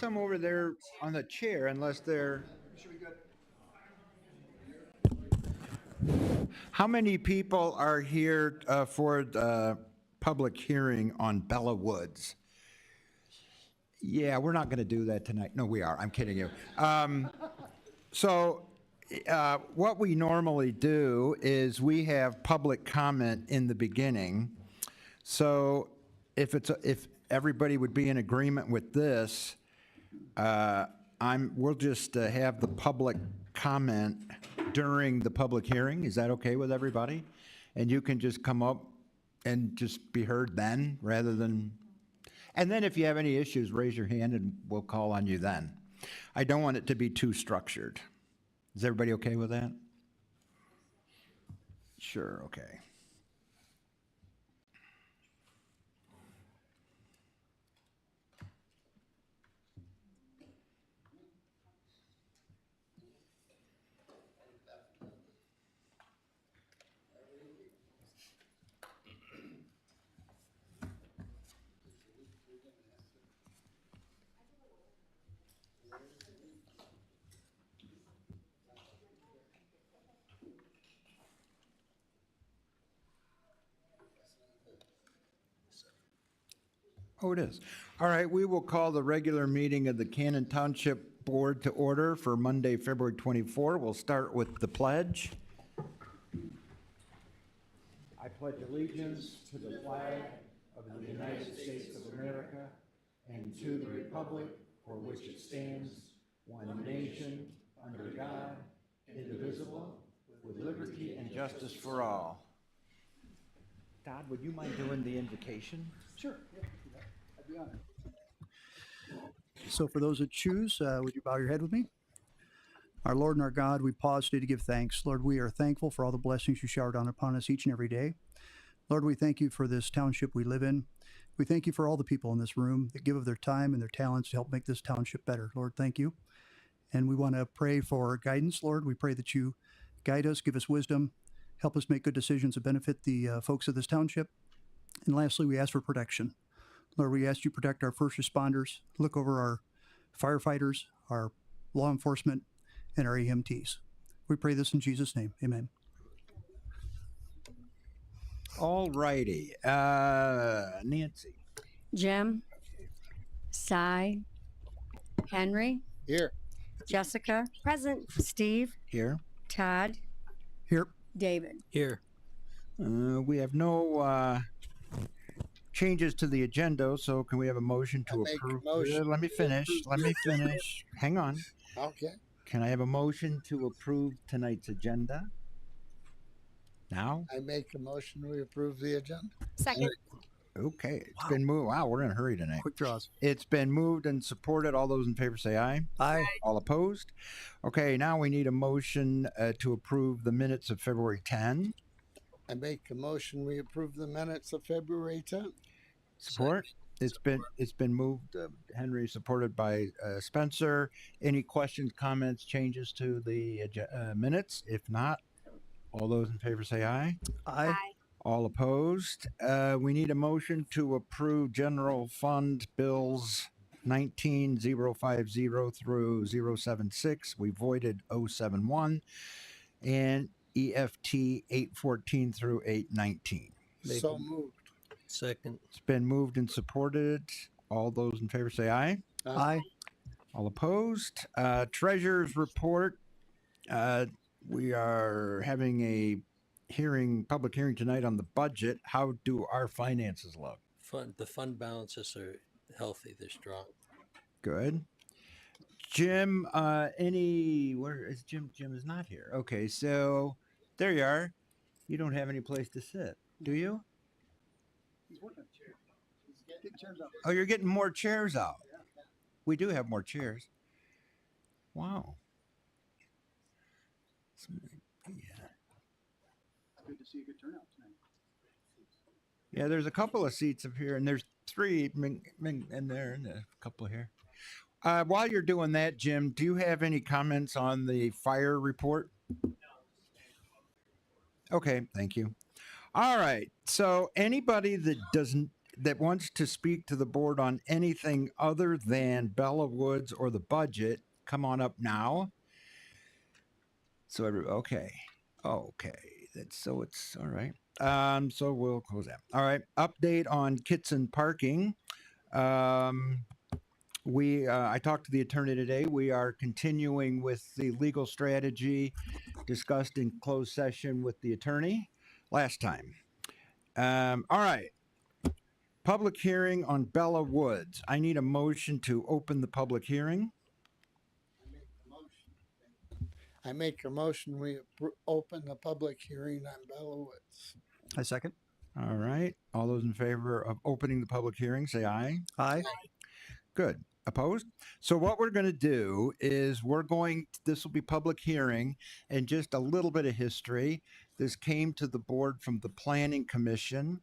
some over there on the chair unless they're. How many people are here for the public hearing on Bella Woods? Yeah, we're not going to do that tonight. No, we are. I'm kidding you. So what we normally do is we have public comment in the beginning. So if everybody would be in agreement with this, we'll just have the public comment during the public hearing. Is that okay with everybody? And you can just come up and just be heard then rather than, and then if you have any issues, raise your hand and we'll call on you then. I don't want it to be too structured. Is everybody okay with that? Sure, okay. Oh, it is. All right, we will call the regular meeting of the Cannon Township Board to order for Monday, February 24. We'll start with the pledge. I pledge allegiance to the flag of the United States of America and to the republic for which it stands, one nation, under God, indivisible, with liberty and justice for all. Todd, would you mind doing the invocation? Sure. Yeah, I'd be honored. So for those that choose, would you bow your head with me? Our Lord and our God, we pause today to give thanks. Lord, we are thankful for all the blessings you shower down upon us each and every day. Lord, we thank you for this township we live in. We thank you for all the people in this room that give of their time and their talents to help make this township better. Lord, thank you. And we want to pray for guidance, Lord. We pray that you guide us, give us wisdom, help us make good decisions that benefit the folks of this township. And lastly, we ask for protection. Lord, we ask you to protect our first responders, look over our firefighters, our law enforcement, and our EMTs. We pray this in Jesus' name. Amen. All righty. Nancy. Jim, Cy, Henry, Here. Jessica, present, Steve, Here. Todd, Here. David. Here. We have no changes to the agenda, so can we have a motion to I make a approve? motion. Let me finish. Let me finish. Hang on. Okay. Can I have a motion to approve tonight's agenda? Now? I make a motion we approve the agenda. Second. Okay. It's been moved. Wow, we're in a hurry tonight. Quick draws. It's been moved and supported. All those in favor say aye. Aye. All opposed? Okay, now we need a motion to approve the minutes of February 10. I make a motion we approve the minutes of February 10th. Support? It's been moved. Henry, supported by Spencer. Any questions, comments, changes to the minutes? If not, all those in favor say aye. Aye. All opposed? We need a motion to approve general fund bills 19050 through 076. We voided 071 and EFT 814 through 819. So moved. Second. It's been moved and supported. All those in favor say aye. Aye. All opposed? Treasurer's report. We are having a public hearing tonight on the budget. How do our finances look? The fund balances are healthy. They're strong. Good. Jim, where is Jim? Jim is not here. Okay, so there you are. You don't have any place to sit, do you? He's working on the chair. He's getting chairs out. Oh, you're getting more chairs out. We do have more chairs. Wow. Yeah. Good to see a good turnout tonight. Yeah, there's a couple of seats up here, and there's three in there, and a couple here. While you're doing that, Jim, do you have any comments on the fire report? Okay, thank you. All right. So anybody that doesn't that wants to speak to the board on anything other than Bella Woods or the budget, come on up now. So, okay. It's all right. So we'll close that. All right. Update on Kitson parking. I talked to the attorney today. We are continuing with the legal strategy discussed in closed session with the attorney last time. All right. Public hearing on Bella Woods. I need a motion to open the public hearing. I make a motion, we open the public hearing on Bella Woods. I second. All right. All those in favor of opening the public hearing, say aye. Aye. Good. Opposed? So what we're going to do is this will be public hearing and just a little bit of history. This came to the board from the Planning Commission.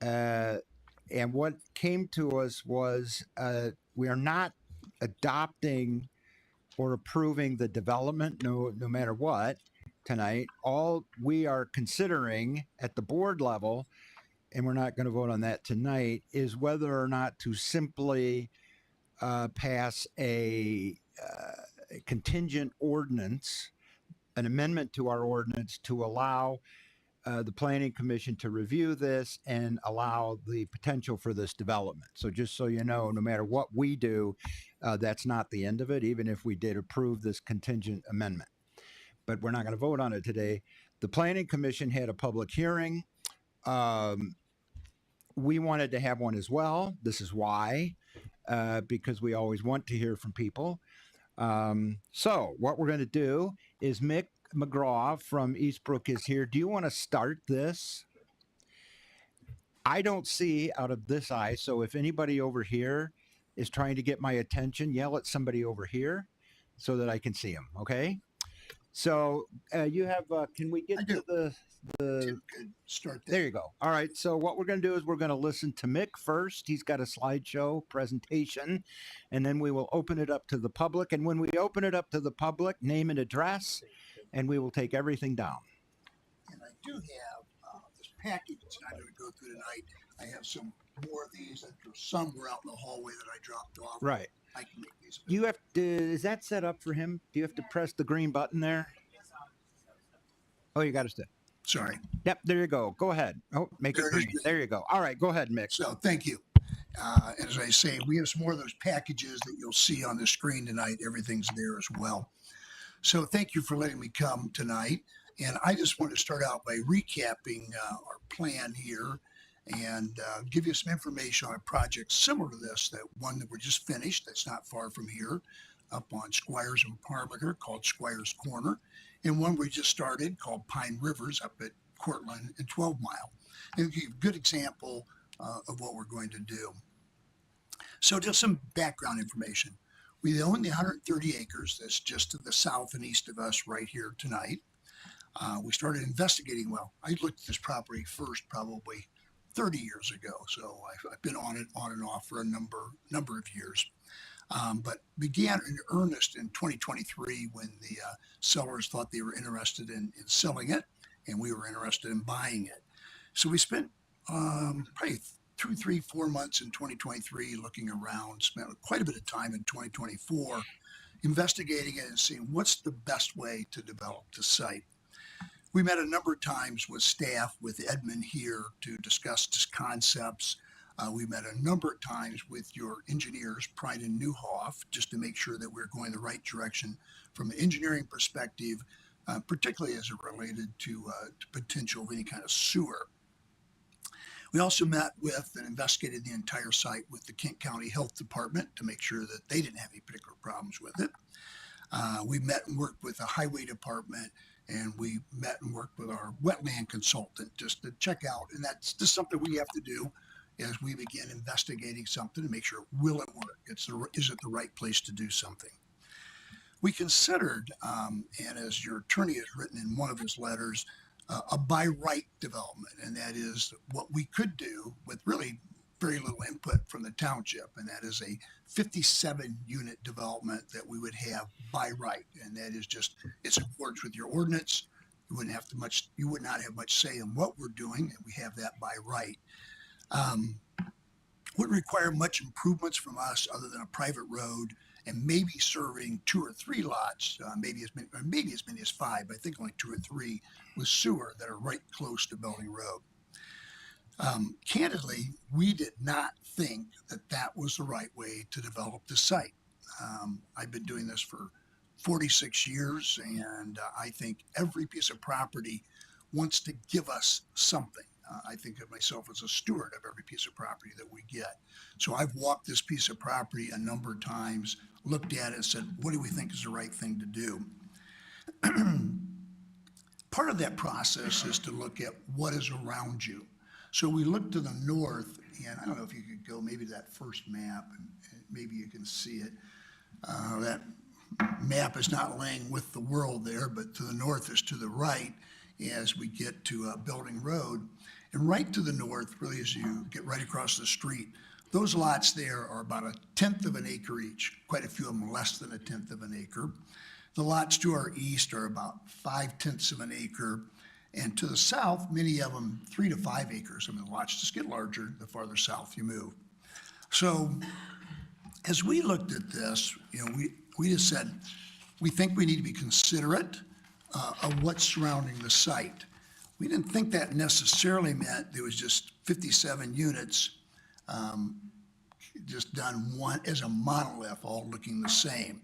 And what came to us was we are not adopting or approving the development, no matter what, tonight. All we are considering at the board level, and we're not going to vote on that tonight, is whether or not to simply pass a contingent ordinance, an amendment to our ordinance to allow the Planning Commission to review this and allow the potential for this development. So just so you know, no matter what we do, that's not the end of it, even if we did approve this contingent amendment. But we're not going to vote on it today. The Planning Commission had a public hearing. We wanted to have one as well. This is why, because we always want to hear from people. So what we're going to do is Mick McGraw from Eastbrook is here. Do you want to start this? I don't see out of this eye. So if anybody over here is trying to get my attention, yell at somebody over here so that I can see them. Okay. So you have, can we get to the Tim could start there you go. All right. So what we're going to do is we're going to listen to Mick first. He's got a slideshow presentation, and then we will open it up to the public. And when we open it up to the public, name and address, and we will take everything down. And I do have this package that I'm going to go through tonight. I have some more of these. Some were out in the hallway that I dropped off. Right. I can make these. You have to, is that set up for him? Do you have to press the green button there? Oh, you got to stay. Sorry. Yep, there you go. Go ahead. Oh, make it green. There you go. All right, go ahead, Mick. So thank you. As I say, we have some more of those packages that you'll see on the screen tonight. Everything's there as well. So thank you for letting me come tonight. And I just want to start out by recapping our plan here and give you some information on a project similar to this, that one that we're just finished that's not far from here up on Squires and Parmaker called Squires Corner, and one we just started called Pine Rivers up at Cortland and 12 Mile. And give you a good example of what we're going to do. So just some background information. We own the 130 acres that's just to the south and east of us right here tonight. We started investigating. Well, I looked at this property first probably 30 years ago. So I've been on it on and off for a number of years. But began in earnest in 2023 when the sellers thought they were interested in selling it, and we were interested in buying it. So we spent probably 2, 3, 4 months in 2023 looking around, spent quite a bit of time in 2024 investigating it and seeing what's the best way to develop the site. We met a number of times with staff, with Edmund here to discuss concepts. We met a number of times with your engineers, Pride and Newhoff, just to make sure that we're going the right direction from an engineering perspective, particularly as it related to potential of any kind of sewer. We also met with and investigated the entire site with the Kent County Health Department to make sure that they didn't have any particular problems with it. We met and worked with the Highway Department, and we met and worked with our wetland consultant just to check out. And that's just something we have to do as we begin investigating something to make sure, will it work? Is it the right place to do something? We considered, and as your attorney has written in one of his letters, a by right development, and that is what we could do with really very little input from the township, and that is a 57 unit development that we would have by right, and that is just, it's in accordance with your ordinance. You would not have much say in what we're doing, and we have that by right. wouldn't require much improvements from us other than a private road and maybe serving 2 or 3 lots, maybe as many as 5, but I think only 2 or 3 with sewer that are right close to Belding Road. Candidly, we did not think that that was the right way to develop the site. I've been doing this for 46 years, and I think every piece of property wants to give us something. I think of myself as a steward of every piece of property that we get. So I've walked this piece of property a number of times, looked at it and said, what do we think is the right thing to do? Part of that process is to look at what is around you. So we look to the north, and I don't know if you could go maybe to that first map, and maybe you can see it. That map is not laying with the world there, but to the north is to the right as we get to Belding Road. And right to the north, really as you get right across the street, those lots there are about 1/10 of an acre each, quite a few of them less than 1/10 of an acre. The lots to our east are about 5/10 of an acre. And to the south, many of them 3 to 5 acres. I mean, the lots just get larger the farther south you move. So as we looked at this, we just said, we think we need to be considerate of what's surrounding the site. We didn't think that necessarily meant there was just 57 units just done one as a monolith, all looking the same.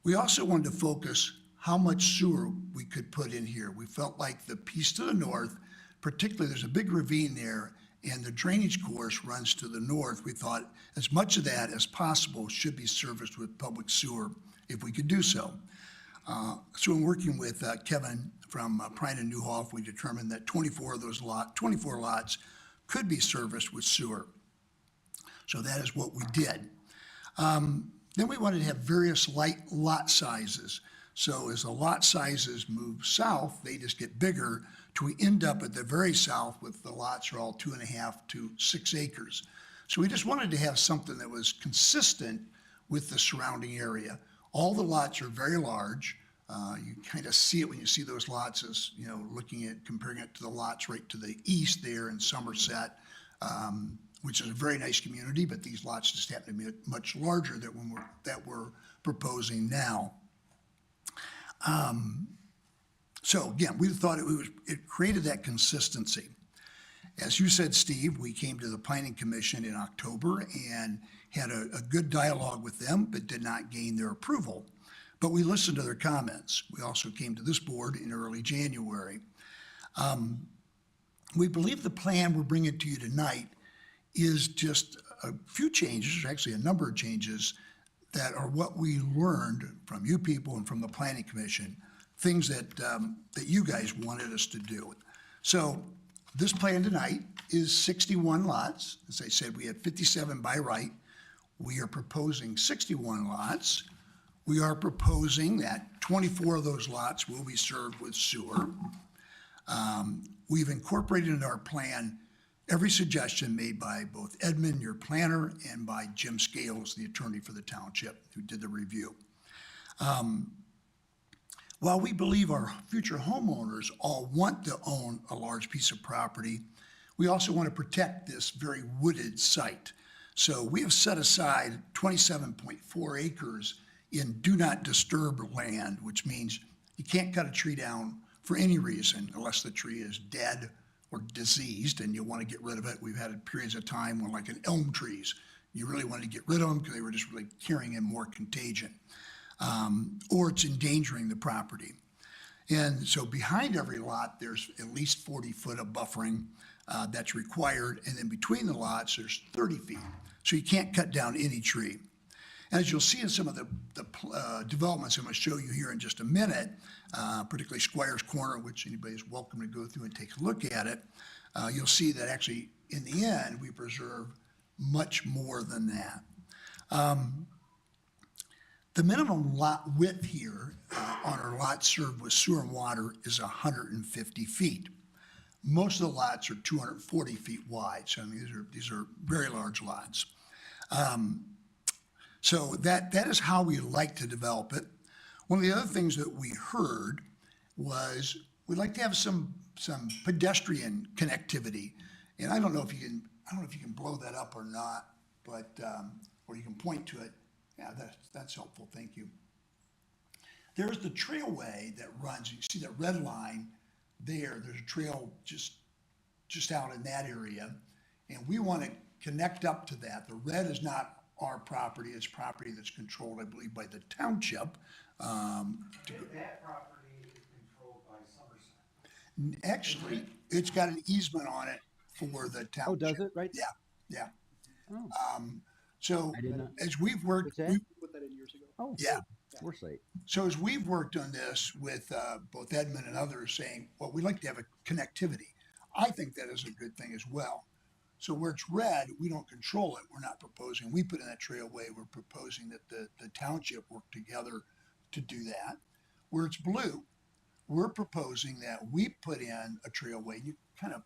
We also wanted to focus how much sewer we could put in here. We felt like the piece to the north, particularly there's a big ravine there, and the drainage course runs to the north. We thought as much of that as possible should be serviced with public sewer if we could do so. So in working with Kevin from Prine and Newhoff, we determined that 24 lots could be serviced with sewer. So that is what we did. Then we wanted to have various lot sizes. So as the lot sizes move south, they just get bigger till we end up at the very south with the lots are all 2.5 to 6 acres. So we just wanted to have something that was consistent with the surrounding area. All the lots are very large. You kind of see it when you see those lots as, comparing it to the lots right to the east there in Somerset, which is a very nice community, but these lots just happen to be much larger than that we're proposing now. So again, we thought it created that consistency. As you said, Steve, we came to the Planning Commission in October and had a good dialogue with them, but did not gain their approval. But we listened to their comments. We also came to this board in early January. We believe the plan we're bringing to you tonight is just a few changes, actually a number of changes that are what we learned from you people and from the Planning Commission, things that you guys wanted us to do. So this plan tonight is 61 lots. As I said, we had 57 by right. We are proposing 61 lots. We are proposing that 24 of those lots will be served with sewer. We've incorporated into our plan every suggestion made by both Edmund, your planner, and by Jim Scales, the attorney for the township, who did the review. While we believe our future homeowners all want to own a large piece of property, we also want to protect this very wooded site. So we have set aside 27.4 acres in do not disturb land, which means you can't cut a tree down for any reason unless the tree is dead or diseased and you want to get rid of it. We've had periods of time when, like in elm trees, you really wanted to get rid of them because they were just really carrying in more contagion, or it's endangering the property. And so behind every lot, there's at least 40 foot of buffering that's required. And then between the lots, there's 30 feet. So you can't cut down any tree. And as you'll see in some of the developments I'm going to show you here in just a minute, particularly Squires Corner, which anybody is welcome to go through and take a look at it, you'll see that actually in the end, we preserve much more than that. The minimum lot width here on our lots served with sewer and water is 150 feet. Most of the lots are 240 feet wide. So I mean, these are very large lots. So that is how we like to develop it. One of the other things that we heard was we'd like to have some pedestrian connectivity. And I don't know if you can I don't know if you can blow that up or not, but, or you can point to it. Yeah, that's helpful. Thank you. There's the trailway that runs. You see that red line there. There's a trail just out in that area, and we want to connect up to that. The red is not our property; it's property that's controlled, I believe, by the township. That property is controlled by Somerset. Actually, it's got an easement on it for the township. Oh, does it? Right? Yeah, yeah. Oh, So I did not. as we've worked, What's that? we- Put that in years ago. Oh, yeah. foresight. So as we've worked on this with both Edmund and others saying, well, we'd like to have a connectivity. I think that is a good thing as well. So where it's red, we don't control it. We're not proposing. We put in that trailway. We're proposing that the township work together to do that. Where it's blue, we're proposing that we put in a trailway. You kind of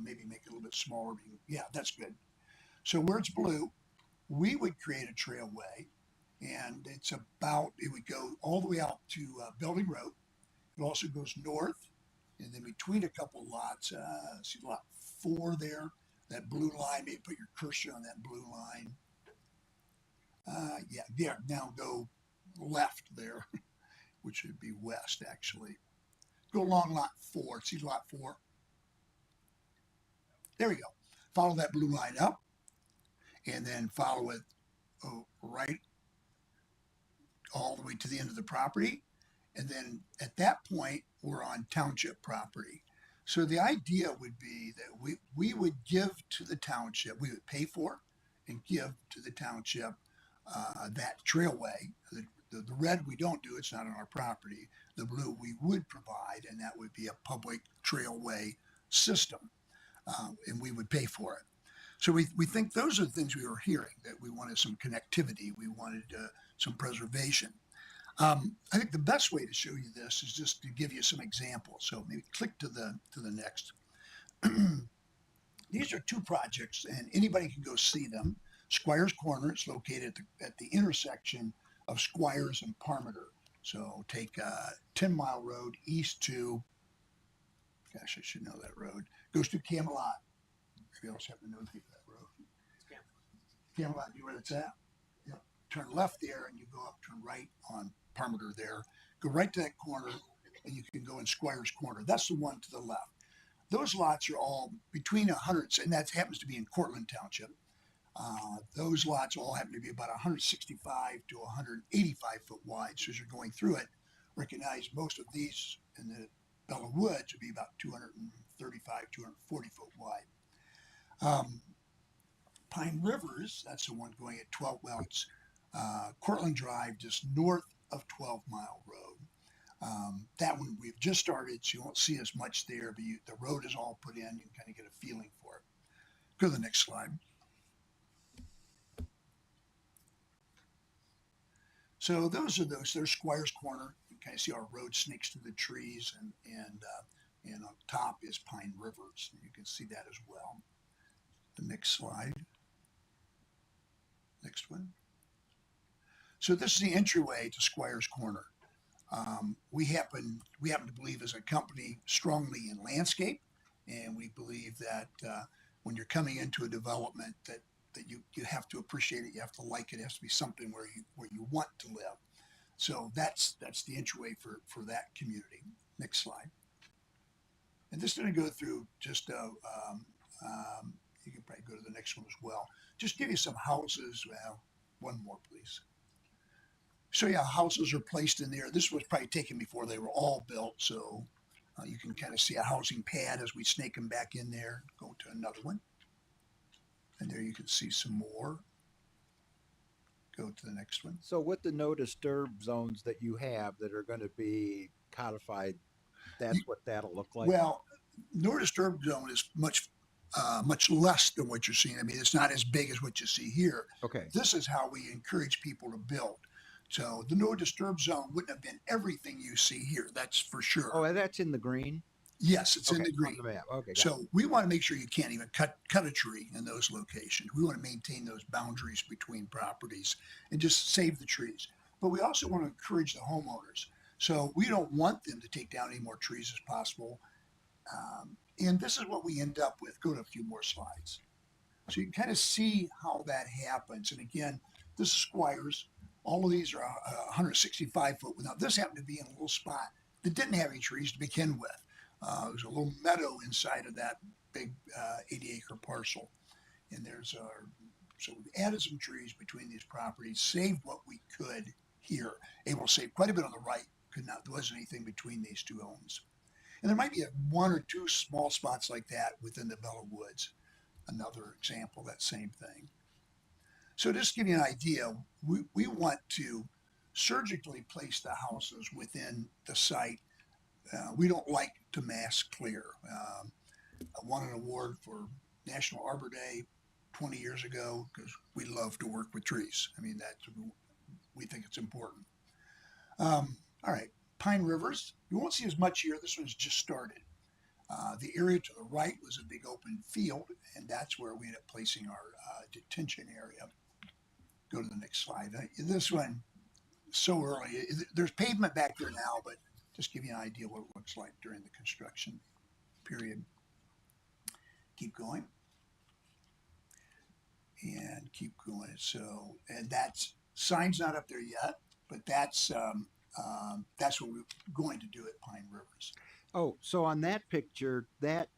maybe make it a little bit smaller. Yeah, that's good. So where it's blue, we would create a trailway, and it would go all the way out to Building Road. It also goes north, and then between a couple lots, see lot 4 there, that blue line, maybe put your cursor on that blue line. Yeah, now go left there, which would be west actually. Go along lot 4, see lot 4? There we go. Follow that blue line up, and then follow it right all the way to the end of the property. And then at that point, we're on township property. So the idea would be that we would give to the township, we would pay for and give to the township that trailway. The red we don't do, it's not on our property. The blue we would provide, and that would be a public trailway system, and we would pay for it. So we think those are the things we were hearing, that we wanted some connectivity, we wanted some preservation. I think the best way to show you this is just to give you some examples. So maybe click to the next. These are 2 projects, and anybody can go see them. Squires Corner, it's located at the intersection of Squires and Parmenter. So take 10 Mile Road east to, gosh, I should know that road. Goes to Camelot. Maybe I also have to know the name of that road. Camelot, you know where that's at? Yep. Turn left there and you go up, turn right on Parmenter there. Go right to that corner and you can go in Squires Corner. That's the one to the left. Those lots are all between 100, and that happens to be in Cortland Township. Those lots all happen to be about 165 to 185 foot wide. So as you're going through it, recognize most of these in the Bella Woods would be about 235, 240 foot wide. Pine Rivers, that's the one going at 12, well, it's Cortland Drive, just north of 12 Mile Road. That one we've just started, so you won't see as much there, but the road is all put in. You can kind of get a feeling for it. Go to the next slide. So there's Squires Corner. You kind of see our road snakes through the trees, and on top is Pine Rivers. You can see that as well. The next slide. Next one. So this is the entryway to Squires Corner. We happen to believe as a company strongly in landscape, and we believe that when you're coming into a development that you have to appreciate it, you have to like it, it has to be something where you want to live. So that's the entryway for that community. Next slide. And this is going to go through just you can probably go to the next one as well. Just give you some houses. Well, one more, please. So yeah, houses are placed in there. This was probably taken before they were all built. So you can kind of see a housing pad as we snake them back in there. Go to another one. And there you can see some more. Go to the next one. So with the no disturb zones that you have that are going to be codified, that's what that'll look like? Well, no disturb zone is much less than what you're seeing. I mean, it's not as big as what you see here. Okay. This is how we encourage people to build. So the no disturb zone wouldn't have been everything you see here. That's for sure. Oh, that's in the green? Yes, it's in Okay, the green. on the map. Okay. got it. So we want to make sure you can't even cut a tree in those locations. We want to maintain those boundaries between properties and just save the trees. But we also want to encourage the homeowners. So we don't want them to take down any more trees as possible. And this is what we end up with. Go to a few more slides. So you can kind of see how that happens. And again, this is Squires. All of these are 165 foot. Now, this happened to be in a little spot that didn't have any trees to begin with. There was a little meadow inside of that big 80-acre parcel. And so we've added some trees between these properties, saved what we could here. Able to save quite a bit on the right. There wasn't anything between these two homes. And there might be one or two small spots like that within the Bella Woods. Another example, that same thing. So just to give you an idea, we want to surgically place the houses within the site. We don't like to mass clear. I won an award for National Arbor Day 20 years ago because we love to work with trees. I mean, we think it's important. All right, Pine Rivers. You won't see as much here. This one's just started. The area to the right was a big open field, and that's where we ended up placing our detention area. Go to the next slide. This one, so early. There's pavement back there now, but just give you an idea what it looks like during the construction period. Keep going. And keep going. So, and that's, sign's not up there yet, but that's what we're going to do at Pine Rivers. Oh, so on that picture, that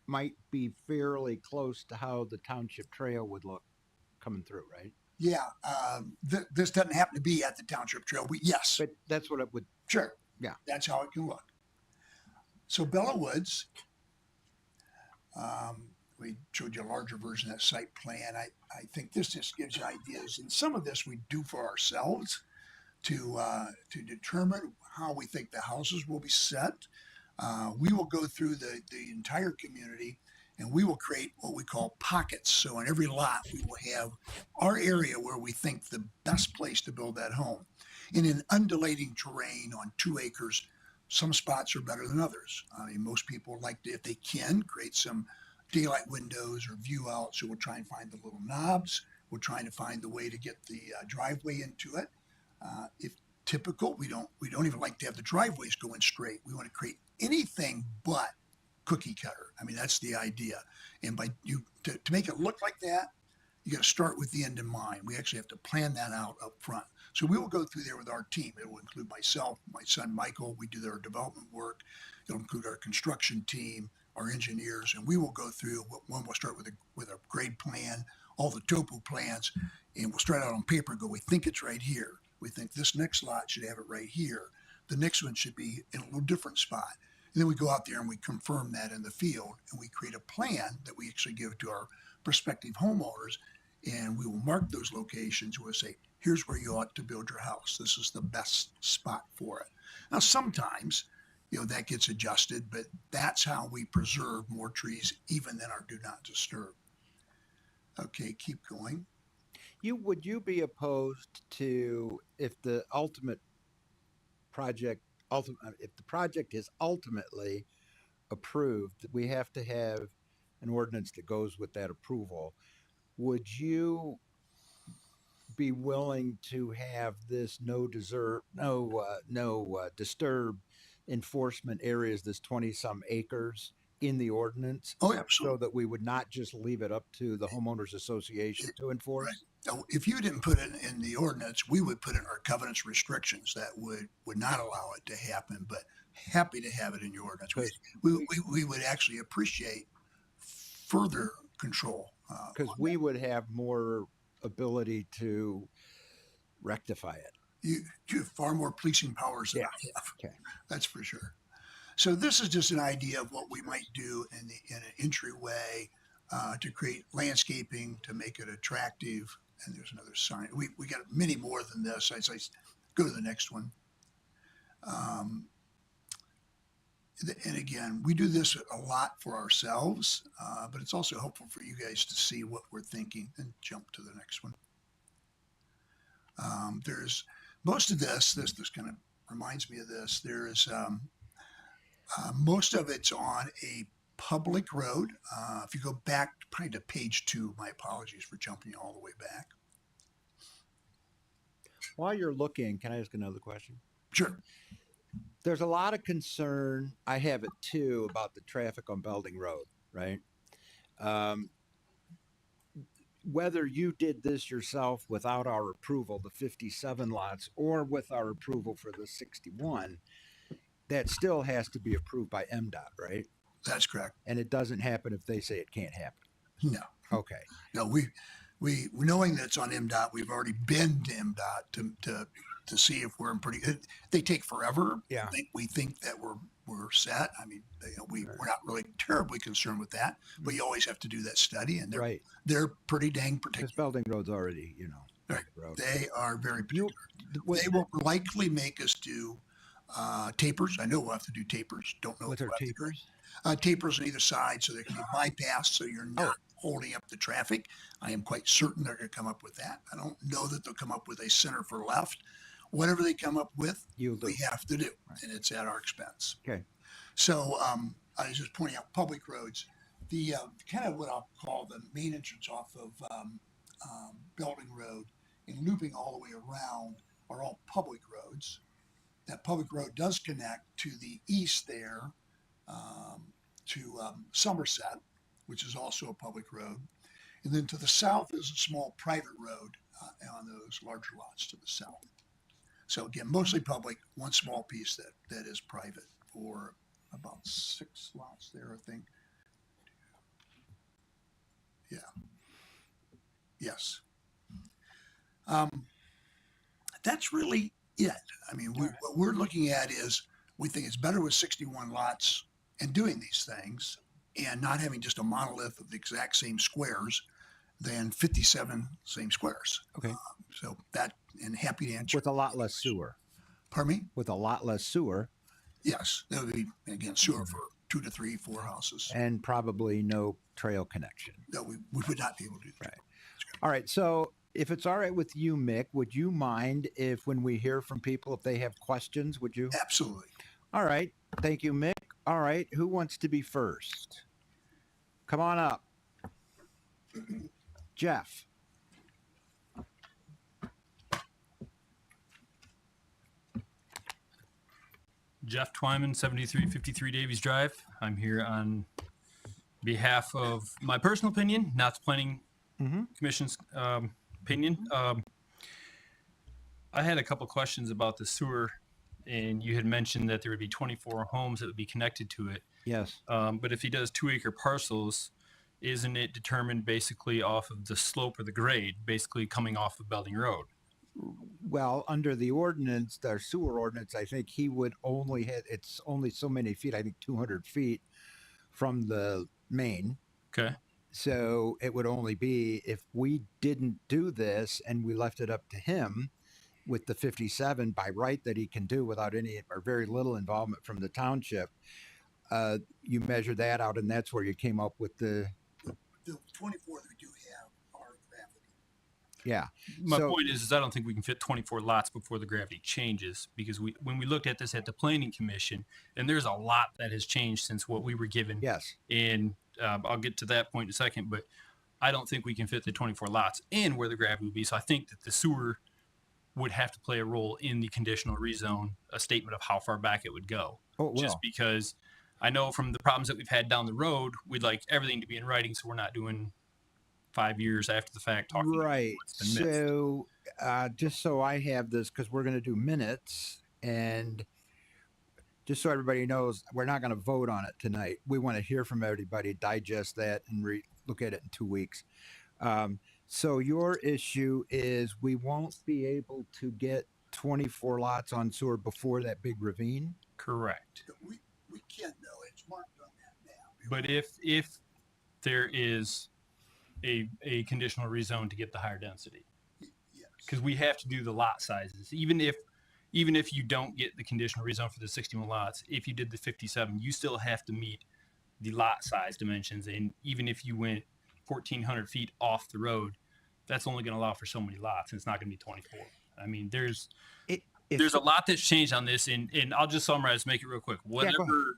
might be fairly close to how the township trail would look coming through, right? Yeah, this doesn't happen to be at the Township Trail. Yes, But that's what it would. sure. Yeah. That's how it can look. So Bella Woods, we showed you a larger version of that site plan. I think this just gives you ideas. And some of this we do for ourselves to determine how we think the houses will be set. We will go through the entire community and we will create what we call pockets. So in every lot, we will have our area where we think the best place to build that home. In an undulating terrain on 2 acres, some spots are better than others. I mean, most people like to, if they can, create some daylight windows or view out. So we'll try and find the little knobs. We're trying to find the way to get the driveway into it. If typical, we don't even like to have the driveways going straight. We want to create anything but cookie cutter. I mean, that's the idea. And to make it look like that, you got to start with the end in mind. We actually have to plan that out up front. So we will go through there with our team. It will include myself, my son Michael. We do their development work. It'll include our construction team, our engineers, and we will go through. We'll start with a grade plan, all the topo plans, and we'll start out on paper and go, we think it's right here. We think this next lot should have it right here. The next one should be in a little different spot. And then we go out there and we confirm that in the field, and we create a plan that we actually give to our prospective homeowners, and we will mark those locations. We'll say, here's where you ought to build your house. This is the best spot for it. Now, sometimes, that gets adjusted, but that's how we preserve more trees even than our do not disturb. Okay, keep going. Would you be opposed to if the project is ultimately approved, we have to have an ordinance that goes with that approval? Would you be willing to have this no disturb enforcement areas, this 20-some acres in the ordinance? Oh, absolutely. So that we would not just leave it up to the homeowners association to enforce? Right. Now, if you didn't put it in the ordinance, we would put in our covenants restrictions that would not allow it to happen, but happy to have it in your ordinance. We would actually appreciate further control. Because we would have more ability to rectify it. You have far more policing powers than I have. Okay. That's for sure. So this is just an idea of what we might do in an entryway to create landscaping, to make it attractive. And there's another sign. We got many more than this. I go to the next one. And again, we do this a lot for ourselves, but it's also helpful for you guys to see what we're thinking. And jump to the next one. There's most of this kind of reminds me of this. There's most of it's on a public road. If you go back probably to page 2, my apologies for jumping all the way back. While you're looking, can I ask another question? Sure. there's a lot of concern. I have it too about the traffic on Belding Road, right? Um, whether you did this yourself without our approval, the 57 lots, or with our approval for the 61, that still has to be approved by MDOT, right? That's correct. And it doesn't happen if they say it can't happen. No, Okay. no, we knowing that it's on MDOT, we've already been to MDOT to see if we're in pretty good. They take forever. Yeah. We think that we're set. I mean, we're not really terribly concerned with that, but you always have to do that study, and Right. they're pretty dang Because particular. Belding Road's already, Right. road. They are very You, particular. They will likely make us do tapers. I know we'll have to do tapers. Don't know with if our we'll have to do tapers? tapers on either side so they can be bypassed so you're not holding up the traffic. I am quite certain they're going to come up with that. I don't know that they'll come up with a center for left. Whatever they come up with, You'll do. we have to do, Right. and it's at our expense. Okay. So I was just pointing out public roads. The kind of what I'll call the main entrance off of Belding Road and looping all the way around are all public roads. That public road does connect to the east there to Somerset, which is also a public road. And then to the south is a small private road on those larger lots to the south. So again, mostly public, one small piece that is private for about 6 lots there, I think. Yeah. Yes. That's really it. I mean, what we're looking at is we think it's better with 61 lots and doing these things and not having just a monolith of the exact same squares than 57 same squares. Okay. So that, and happy to answer. With a lot less sewer. Pardon me? With a lot less sewer Yes, that would be, again, sewer for 2 to 3, 4 houses. and probably no trail connection. No, we would not be able to do that. Right. All right. So if it's all right with you, Mick, would you mind if when we hear from people, if they have questions, would you? Absolutely. All right. Thank you, Mick. All right. Who wants to be first? Come on up. Jeff. Jeff Twyman, 7353 Davies Drive. I'm here on behalf of my personal opinion, not the Planning Commission's opinion. I had a couple questions about the sewer, and you had mentioned that there would be 24 homes that would be connected to it. Yes. But if he does 2-acre parcels, isn't it determined basically off of the slope or the grade, basically coming off of Belding Road? Well, under the ordinance, our sewer ordinance, I think he would only have, it's only so many feet, I think 200 feet from the main. Okay. So it would only be if we didn't do this and we left it up to him with the 57 by right that he can do without any or very little involvement from the township. You measure that out, and that's where you came up with the. The 24 that we do have are gravity. Yeah. My So- point is I don't think we can fit 24 lots before the gravity changes, because when we looked at this at the Planning Commission, and there's a lot that has changed since what we were given. Yes. And I'll get to that point in a second, but I don't think we can fit the 24 lots and where the gravity would be. So I think that the sewer would have to play a role in the conditional rezone, a statement of how far back it would go. Oh, it Just will. because I know from the problems that we've had down the road, we'd like everything to be in writing, so we're not doing 5 years after the fact talking about Right. what's been missed. So just so I have this, because we're going to do minutes, and just so everybody knows, we're not going to vote on it tonight. We want to hear from everybody, digest that, and look at it in 2 weeks. So your issue is we won't be able to get 24 lots on sewer before that big ravine. Correct. We can't know. It's marked on that map. But if there is a conditional rezone to get the higher density, Yes. because we have to do the lot sizes, even if you don't get the conditional rezone for the 61 lots, if you did the 57, you still have to meet the lot size dimensions. And even if you went 1,400 feet off the road, that's only going to allow for so many lots, and it's not going to be 24. I mean, there's a lot that's changed on this, and I'll just summarize, make it real quick. go ahead.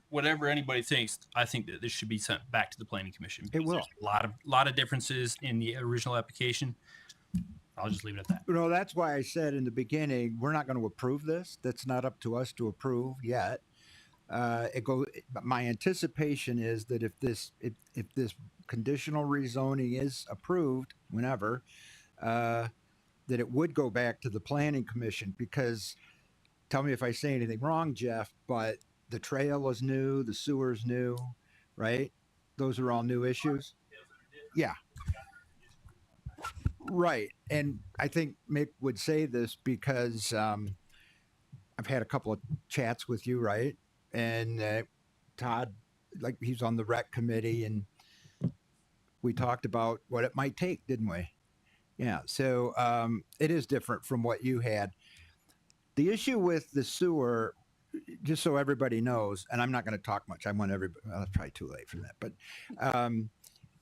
Whatever anybody thinks, I think that this should be sent back to the Planning Commission. It will. There's a lot of differences in the original application. I'll just leave it at that. No, that's why I said in the beginning, we're not going to approve this. That's not up to us to approve yet. My anticipation is that if this conditional rezoning is approved, whenever, that it would go back to the planning commission, because tell me if I say anything wrong, Jeff, but the trail is new, the sewer's new, right? Those are all new issues. Yeah. Right. And I think Mick would say this because I've had a couple of chats with you, right? And Todd, like, he's on the rec committee, and we talked about what it might take, didn't we? Yeah. So it is different from what you had. The issue with the sewer, just so everybody knows, and I'm not going to talk much. I want everybody. Well, it's probably too late for that. But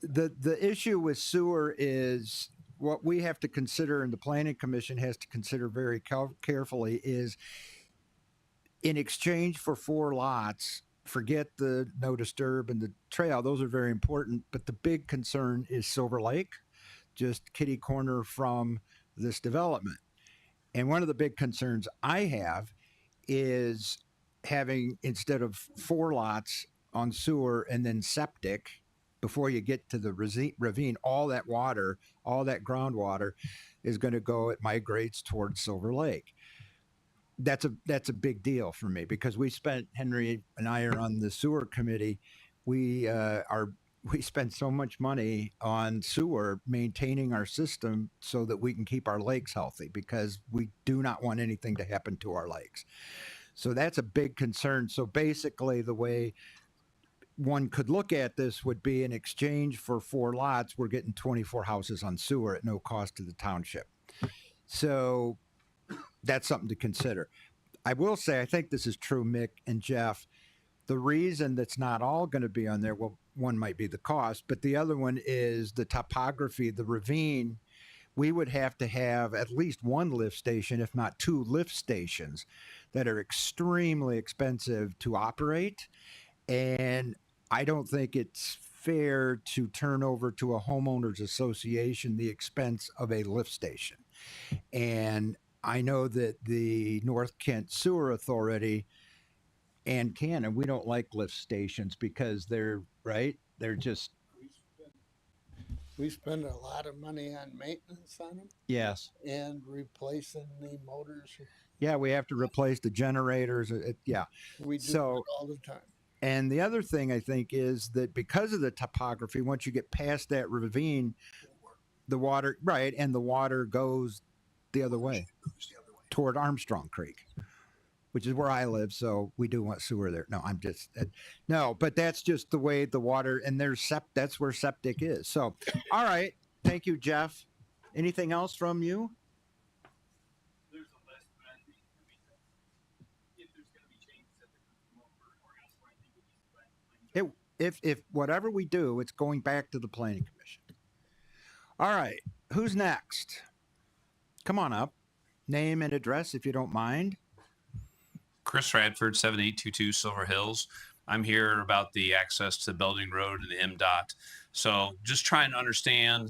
the issue with sewer is what we have to consider, and the planning commission has to consider very carefully, is in exchange for 4 lots, forget the no disturb and the trail. Those are very important. But the big concern is Silver Lake, just kitty corner from this development. And one of the big concerns I have is having, instead of 4 lots on sewer and then septic, before you get to the ravine, all that water, all that groundwater is going to go, it migrates towards Silver Lake. That's a big deal for me, because Henry and I are on the sewer committee. We spend so much money on sewer, maintaining our system so that we can keep our lakes healthy, because we do not want anything to happen to our lakes. So that's a big concern. So basically, the way one could look at this would be, in exchange for 4 lots, we're getting 24 houses on sewer at no cost to the township. So that's something to consider. I will say, I think this is true, Mick and Jeff. The reason that's not all going to be on there, well, one might be the cost, but the other one is the topography, the ravine. We would have to have at least 1 lift station, if not 2 lift stations, that are extremely expensive to operate. And I don't think it's fair to turn over to a homeowners association the expense of a lift station. And I know that the North Kent Sewer Authority and Cannon, we don't like lift stations because they're just. We spend a lot of money on maintenance on them. Yes. And replacing the motors. Yeah, we have to replace the generators. Yeah. We do So, it all the time. And the other thing I think is that because of the topography, once you get past that ravine, the water, right, and the water goes the other way toward Armstrong Creek, which is where I live. So we do want sewer there. No, no, but that's just the way the water, and that's where septic is. So, all right. Thank you, Jeff. Anything else from you? There's a list, but I think, if there's going to be changes that come over or elsewhere, I think we need to If whatever we do, it's going back to the planning commission. All right. Who's next? Come on up. Name and address, if you don't mind. Chris Radford, 7822 Silver Hills. I'm here about the access to Belding Road and the MDOT. So just trying to understand,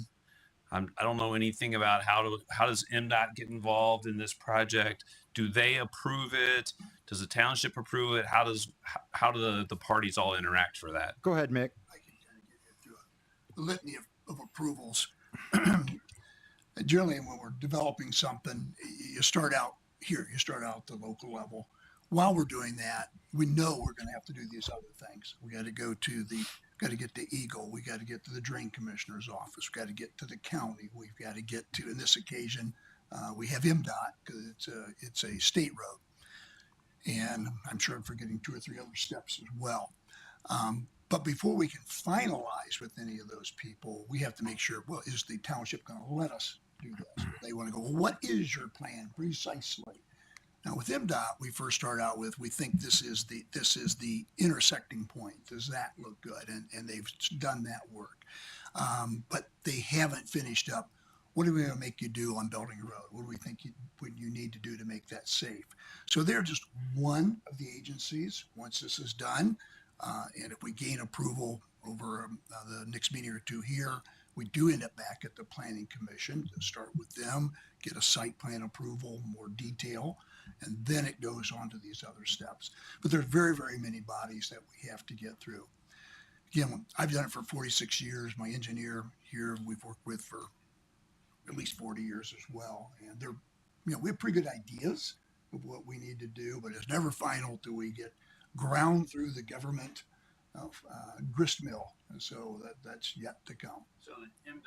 I don't know anything about how does MDOT get involved in this project? Do they approve it? Does the township approve it? How do the parties all interact for that? Go ahead, Mick. I can kind of get you through a litany of approvals. Generally, when we're developing something, you start out here, you start out at the local level. While we're doing that, we know we're going to have to do these other things. We got to get to Eagle. We got to get to the Drain Commissioner's office. We got to get to the county. We've got to get to, in this occasion, we have MDOT because it's a state road. And I'm sure I'm forgetting 2 or 3 other steps as well. But before we can finalize with any of those people, we have to make sure, well, is the township going to let us do this? They want to go, well, what is your plan precisely? Now with MDOT, we first start out with, we think this is the intersecting point. Does that look good? And they've done that work. But they haven't finished up. What are we going to make you do on Belding Road? What do we think you need to do to make that safe? So they're just one of the agencies. Once this is done, and if we gain approval over the next meeting or 2 here, We do end up back at the planning commission to start with them, get a site plan approval, more detail, and then it goes on to these other steps. But there's very, very many bodies that we have to get through. Again, I've done it for 46 years. My engineer here, we've worked with for at least 40 years as well. And they're, we have pretty good ideas of what we need to do, but it's never final till we get ground through the government of grist mill. And so that's yet to come. So the MDOT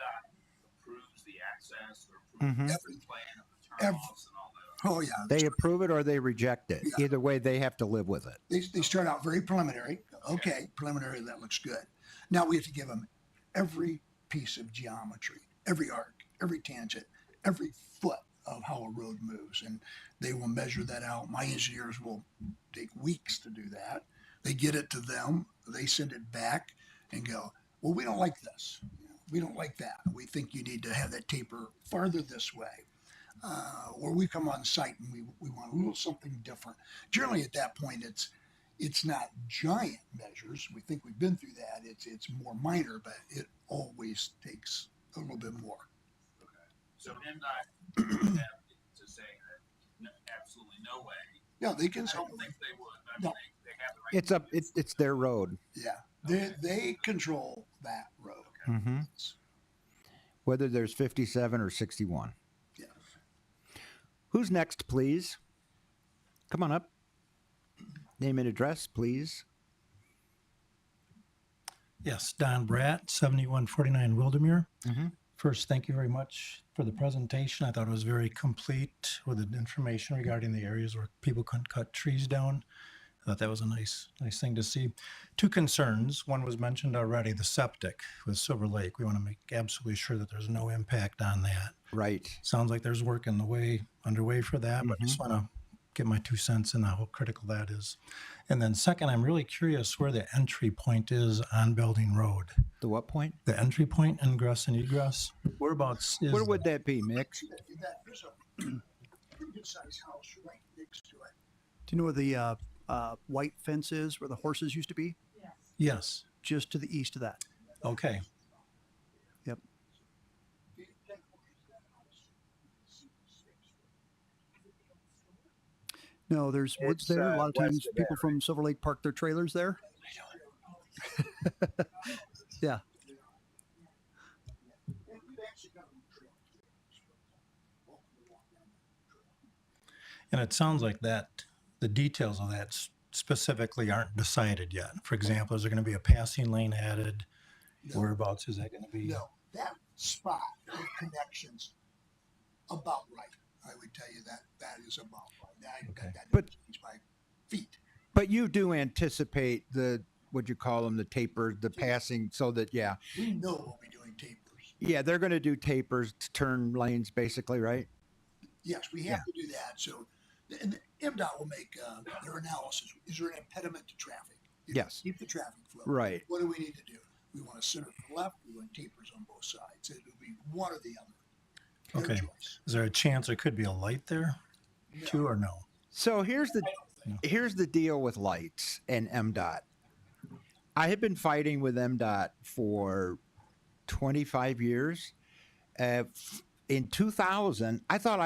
approves the access or approves Mhm. the plan of the turnoffs and all that. Oh, yeah. They approve it or they reject it. Yeah. Either way, they have to live with it. They start out very preliminary. Okay, preliminary, that looks good. Now we have to give them every piece of geometry, every arc, every tangent, every foot of how a road moves. And they will measure that out. My engineers will take weeks to do that. They get it to them. They send it back and go, well, we don't like this. We don't like that. We think you need to have that taper farther this way. Or we come on site and we want a little something different. Generally at that point, it's not giant measures. We think we've been through that. It's more minor, but it always takes a little bit more. So MDOT would have to say that absolutely no way. Yeah, they can. I don't think they would. But No. they have the right. It's their road. Yeah, they control that road. Mm-hmm. Whether there's 57 or 61. Yeah. Who's next, please? Come on up. Name and address, please. Yes, Don Bratt, 7149 Wildemere. Mhm. First, thank you very much for the presentation. I thought it was very complete with the information regarding the areas where people couldn't cut trees down. I thought that was a nice thing to see. Two concerns. One was mentioned already, the septic with Silver Lake. We want to make absolutely sure that there's no impact on that. Right. Sounds like there's work underway for that, but I just want to get my 2 cents in how critical that is. And then second, I'm really curious where the entry point is on Belding Road. The what point? The entry point, ingress and egress. Whereabouts is Where would that be, Mick? There's a pretty good sized house right next to it. Do you know where the white fence is, where the horses used to be? Yes. Just to the east of that. Okay. Yep. No, there's woods It's, there. A lot of west times of people from Silver Lake park their trailers there. Yeah. And it sounds like that the details of that specifically aren't decided yet. For example, is there going to be a passing lane added? No. Whereabouts is that going to be? No, that spot of connections about right. I would tell you that is about right. That But- change by feet. But you do anticipate what you call them, the tapers, the passing, so that, yeah. We know we'll be doing tapers. Yeah, they're going to do tapers to turn lanes, basically, right? Yes, we have to do that. So, and the MDOT will make their analysis. Is there an impediment to traffic? Yes. Keep the traffic flow. Right. What do we need to do? We want to center to the left. We want tapers on both sides. It'll be one or the other. Their Okay. choice. Is there a chance there could be a light there too, or no? So here's the deal with lights and MDOT. I have been fighting with MDOT for 25 years. In 2000, I thought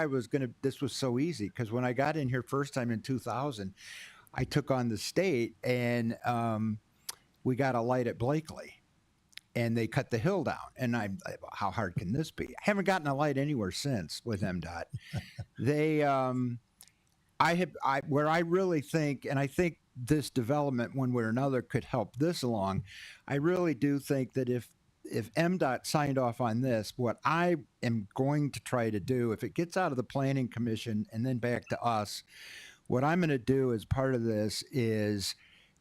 this was so easy because when I got in here first time in 2000, I took on the state and we got a light at Blakely and they cut the hill down. And how hard can this be? I haven't gotten a light anywhere since with MDOT. Where I really think, and I think this development one way or another could help this along, I really do think that if MDOT signed off on this, what I am going to try to do, if it gets out of the planning commission and then back to us, what I'm going to do as part of this is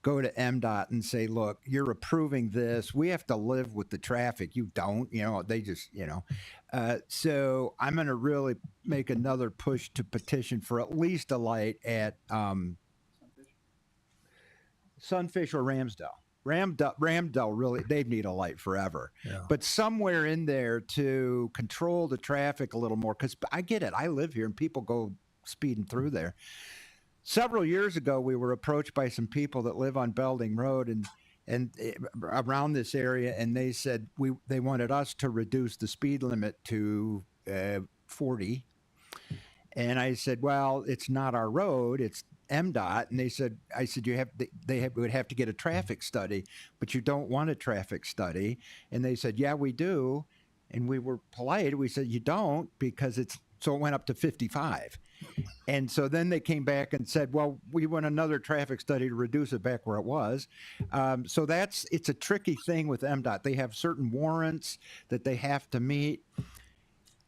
go to MDOT and say, look, you're approving this. We have to live with the traffic. You don't, they just, so I'm going to really make another push to petition for at least a light at Sunfish or Ramsdale. Ramsdale really, they need a light forever. Yeah. But somewhere in there to control the traffic a little more, because I get it. I live here and people go speeding through there. Several years ago, we were approached by some people that live on Belding Road, and and around this area, and they said they wanted us to reduce the speed limit to 40. And I said, well, it's not our road, it's MDOT. And I said, would have to get a traffic study, but you don't want a traffic study. And they said, yeah, we do. And we were polite. We said, you don't, because so it went up to 55. And so then they came back and said, well, we want another traffic study to reduce it back where it was. So it's a tricky thing with MDOT. They have certain warrants that they have to meet.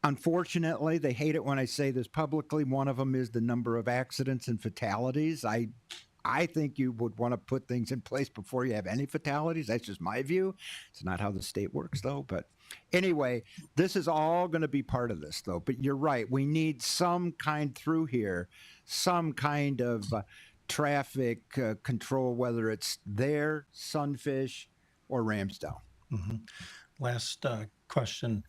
Unfortunately, they hate it when I say this publicly. One of them is the number of accidents and fatalities. I think you would want to put things in place before you have any fatalities. That's just my view. It's not how the state works, though. But anyway, this is all going to be part of this, though. But you're right. We need some kind through here, some kind of traffic control, whether it's there, Sunfish, or Ramsdale. Mm-hmm. Last question.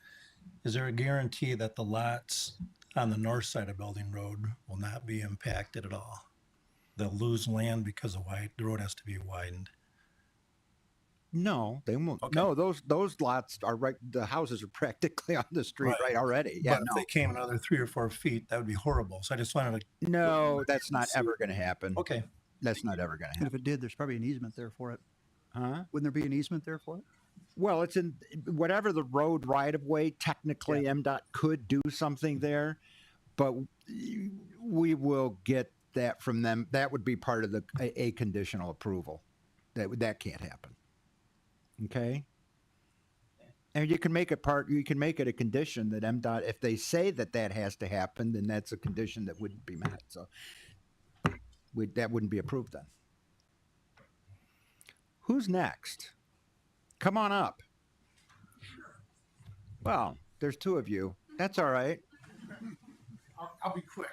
Is there a guarantee that the lots on the north side of Building Road will not be impacted at all? They'll lose land because the road has to be widened. No, they won't. Okay. No, those lots are right. The houses are practically on the street right already. Yeah, but if they came another 3 or 4 feet, that would be horrible. So I just wanted to. No, that's not ever going to happen. Okay. That's not ever going to And happen. if it did, there's probably an easement there for it. Huh? Wouldn't there be an easement there for it? Well, it's in whatever the road right of way. Technically, MDOT could do something there, but we will get that from them. That would be part of a conditional approval. That can't happen. Okay. And you can make it a condition that MDOT, if they say that has to happen, then that's a condition that wouldn't be met. So that wouldn't be approved then. Who's next? Come on up. Well, there's 2 of you. That's all right. I'll be quick.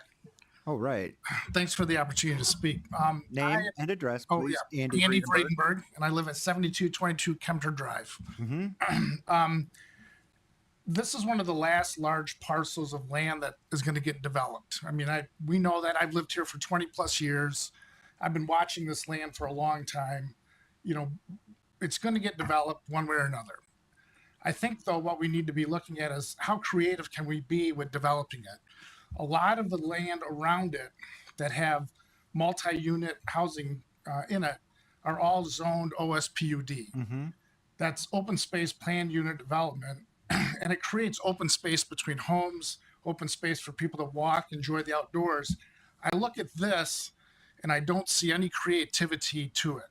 Oh, right. Thanks for the opportunity to speak. Name and address, please. Andy Vredenberg, and I live at 7222 Kempter Drive. Mm-hmm. This is one of the last large parcels of land that is going to get developed. I mean, we know that. I've lived here for 20 plus years. I've been watching this land for a long time. You know, it's going to get developed one way or another. I think, though, what we need to be looking at is how creative can we be with developing it? A lot of the land around it that have multi-unit housing in it are all zoned OSPUD. Mm-hmm. That's open space planned unit development. And it creates open space between homes, open space for people to walk, enjoy the outdoors. I look at this and I don't see any creativity to it.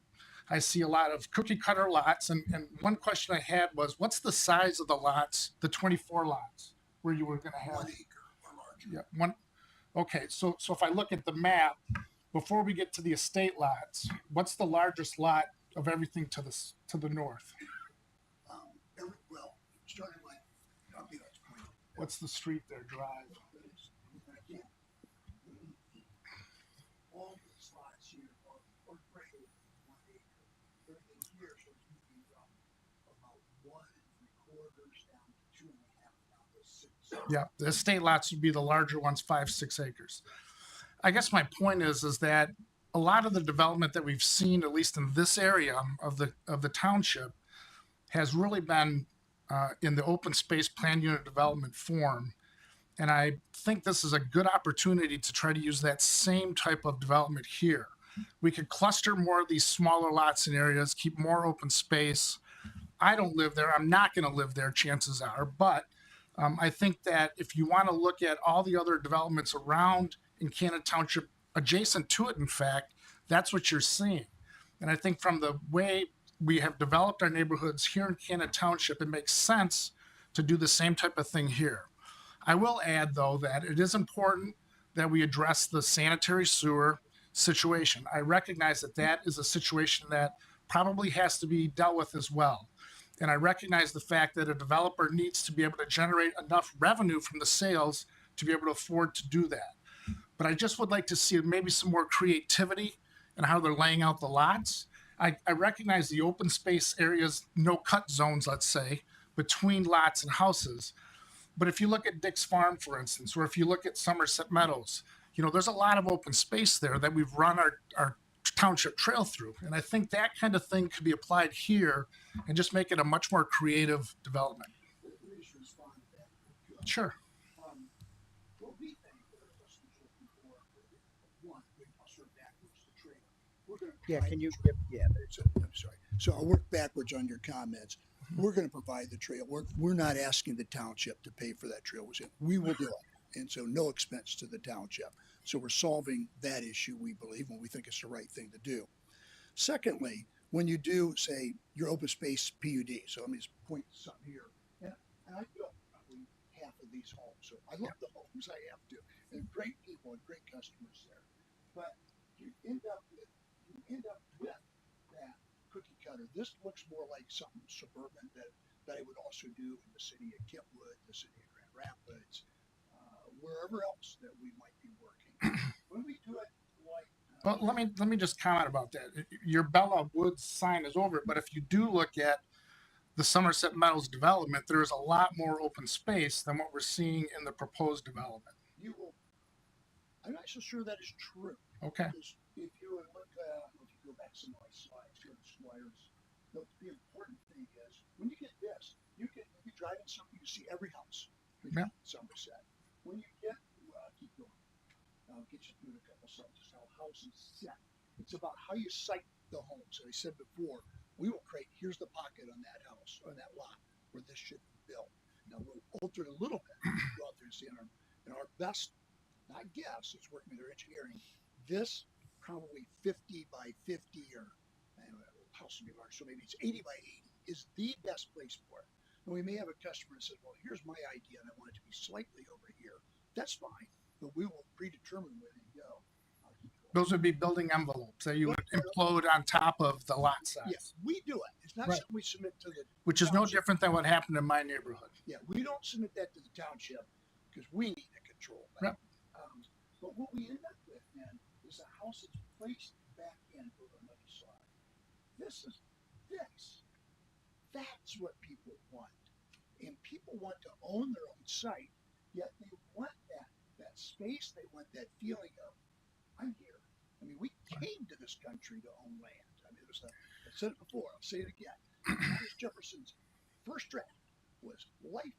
I see a lot of cookie cutter lots. And one question I had was, what's the size of the lots, the 24 lots, where you were going to have 1 acre or larger? Yeah, one. Okay, so if I look at the map, before we get to the estate lots, what's the largest lot of everything to the north? Well, starting like, What's the street there, Drive? all the slots here are greater than 1 acre. Everything here should be from about 1 3/4 down to 2.5 down to 6. Yeah, the estate lots would be the larger ones, 5-6 acres. I guess my point is that a lot of the development that we've seen, at least in this area of the township, has really been in the open space plan unit development form. And I think this is a good opportunity to try to use that same type of development here. We could cluster more of these smaller lots in areas, keep more open space. I don't live there. I'm not going to live there, chances are. But I think that if you want to look at all the other developments around in Canada Township, adjacent to it, in fact, that's what you're seeing. And I think from the way we have developed our neighborhoods here in Canada Township, it makes sense to do the same type of thing here. I will add, though, that it is important that we address the sanitary sewer situation. I recognize that is a situation that probably has to be dealt with as well. And I recognize the fact that a developer needs to be able to generate enough revenue from the sales to be able to afford to do that. But I just would like to see maybe some more creativity in how they're laying out the lots. I recognize the open space areas, no cut zones, let's say, between lots and houses. But if you look at Dick's Farm, for instance, or if you look at Somerset Meadows, there's a lot of open space there that we've run our township trail through. And I think that kind of thing could be applied here and just make it a much more creative development. Let me just respond to that. if I could. Sure. What we think that our customers are looking for, one, I'll sort of backwards the trail. We're going to Yeah, can you, yeah, I'm sorry. So I'll work backwards on your comments. We're going to provide the trail. We're not asking the township to pay for that trail. We will do it. And so no expense to the township. So we're solving that issue, we believe, when we think it's the right thing to do. Secondly, when you do, say, your open space PUD, so let me just point something here. And I built probably half of these homes. So I love the homes, I have to. And great people and great customers there. But you end up with that cookie cutter. This looks more like something suburban that I would also do in the city of Kentwood, the city of Grand Rapids, wherever else that we might be working. When we do it like Well, let me just comment about that. Your Bella Woods sign is over, but if you do look at the Somerset Meadows development, there is a lot more open space than what we're seeing in the proposed development. you will, I'm not so sure that is true. Okay. Because if you would look, if you go back some of my slides here, the Squires, the important thing is when you get this, you be driving something, you see every house in Yeah. Somerset. When you get, keep going. I'll get you through a couple slides, just how houses set. It's about how you site the home. So I said before, we will create, here's the pocket on that house, on that lot where this should be built. Now we'll alter it a little bit. Go out there and see in our best, not guess, it's working with their engineering. This probably 50 by 50 or I don't know, house would be large, so maybe it's 80 by 80 is the best place for it. And we may have a customer that says, well, here's my idea and I want it to be slightly over here. That's fine, but we will predetermine where they go. I'll keep going. Those would be building envelopes that you would implode on top of the lot size, Yes, we do it. It's not Right. something we submit to the which is no township. different than what happened in my neighborhood. Yeah, we don't submit that to the township because we need to control that. Yep. But what we end up with then is a house that's placed back in over another slide. That's what people want. And people want to own their own site, yet they want that space, they want that feeling of, I'm here. I mean, we came to this country to own land. I mean, I said it before, I'll say it again. Thomas Jefferson's first draft was life,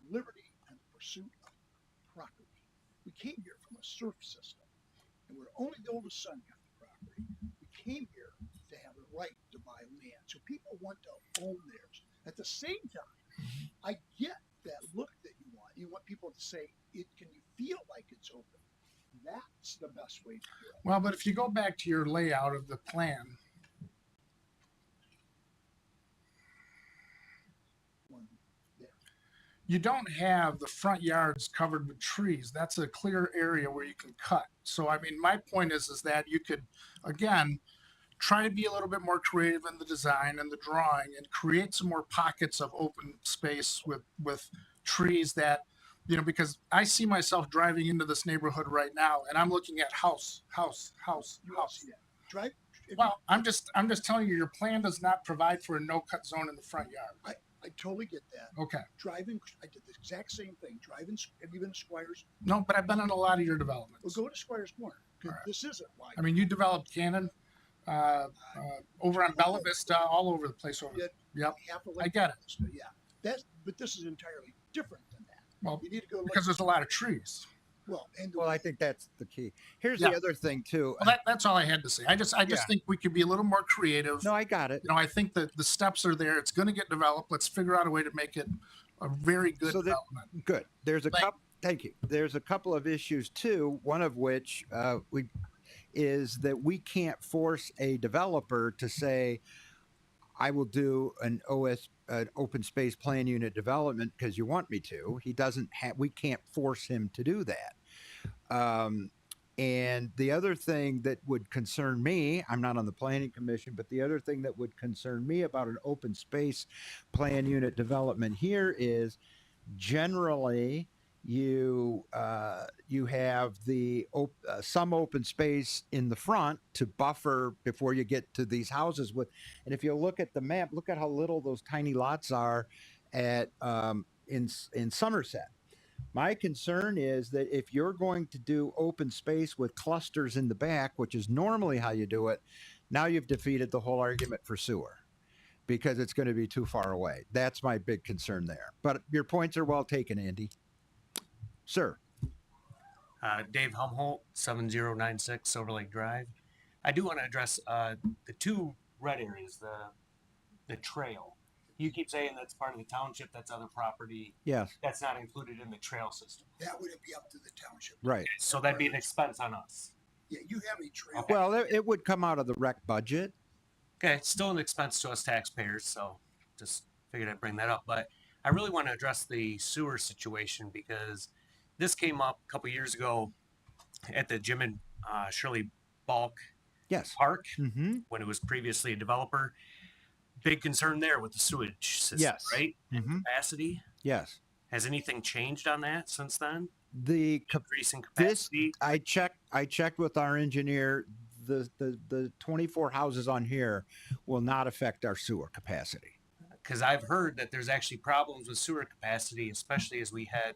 liberty, and the pursuit of property. We came here from a serf system, and we're only the oldest son got the property. We came here to have the right to buy land. So people want to own theirs. At the same time, I get that look that you want. You want people to say, can you feel like it's open? That's the best way to do it. Well, but if you go back to your layout of the plan, One there. you don't have the front yards covered with trees. That's a clear area where you can cut. So, I mean, my point is that you could, again, try to be a little bit more creative in the design and the drawing and create some more pockets of open space with trees that, you know, because I see myself driving into this neighborhood right now and I'm looking at house. You won't see that. Drive. Well, I'm just telling you, your plan does not provide for a no-cut zone in the front yard. I totally get that. Okay. Driving, I did the exact same thing. Driving, have you been to Squires? No, but I've been in a lot of your developments. Well, go to Squires Corner. 'Cause All right. This isn't like. I mean, you developed Cannon over on Bella Vista, all over the place over Yeah, there. Yep, half a I lake. get it. So, yeah, but this is entirely different than that. Well, You need to go look. because there's a lot of trees. Well, and well, I think that's the key. Here's Yeah. the other thing too. Well, that's all I had to say. I just Yeah. think we could be a little more creative. No, I got it. You know, I think that the steps are there. It's going to get developed. Let's figure out a way to make it a very good So that- development. Good. There's a Thank- couple. Thank you. There's a couple of issues too. One of which is that we can't force a developer to say, "I will do an open space plan unit development because you want me to." He doesn't have. We can't force him to do that. And the other thing that would concern me, I'm not on the planning commission, but the other thing that would concern me about an open space plan unit development here is generally you have the some open space in the front to buffer before you get to these houses with. And if you look at the map, look at how little those tiny lots are at in Somerset. My concern is that if you're going to do open space with clusters in the back, which is normally how you do it, now you've defeated the whole argument for sewer because it's going to be too far away. That's my big concern there. But your points are well taken, Andy. Sir. Dave Humholt, 7096 Silver Lake Drive. I do want to address the two red areas, the trail. You keep saying that's part of the township, that's other property. Yes. That's not included in the trail system. That would be up to the township. Right. So that'd be an expense on us. Yeah, you have a trail. Well, it would come out of the rec budget. Okay, it's still an expense to us taxpayers, so just figured I'd bring that up. But I really want to address the sewer situation because this came up a couple years ago at the Jim and Shirley Balk Yes. Park Mm-hmm. when it was previously a developer. Big concern there with the sewage system, Yes. right? And Mhm. capacity. Yes. Has anything changed on that since then? The Increasing this capacity. I checked with our engineer. The 24 houses on here will not affect our sewer capacity. Because I've heard that there's actually problems with sewer capacity, especially as we head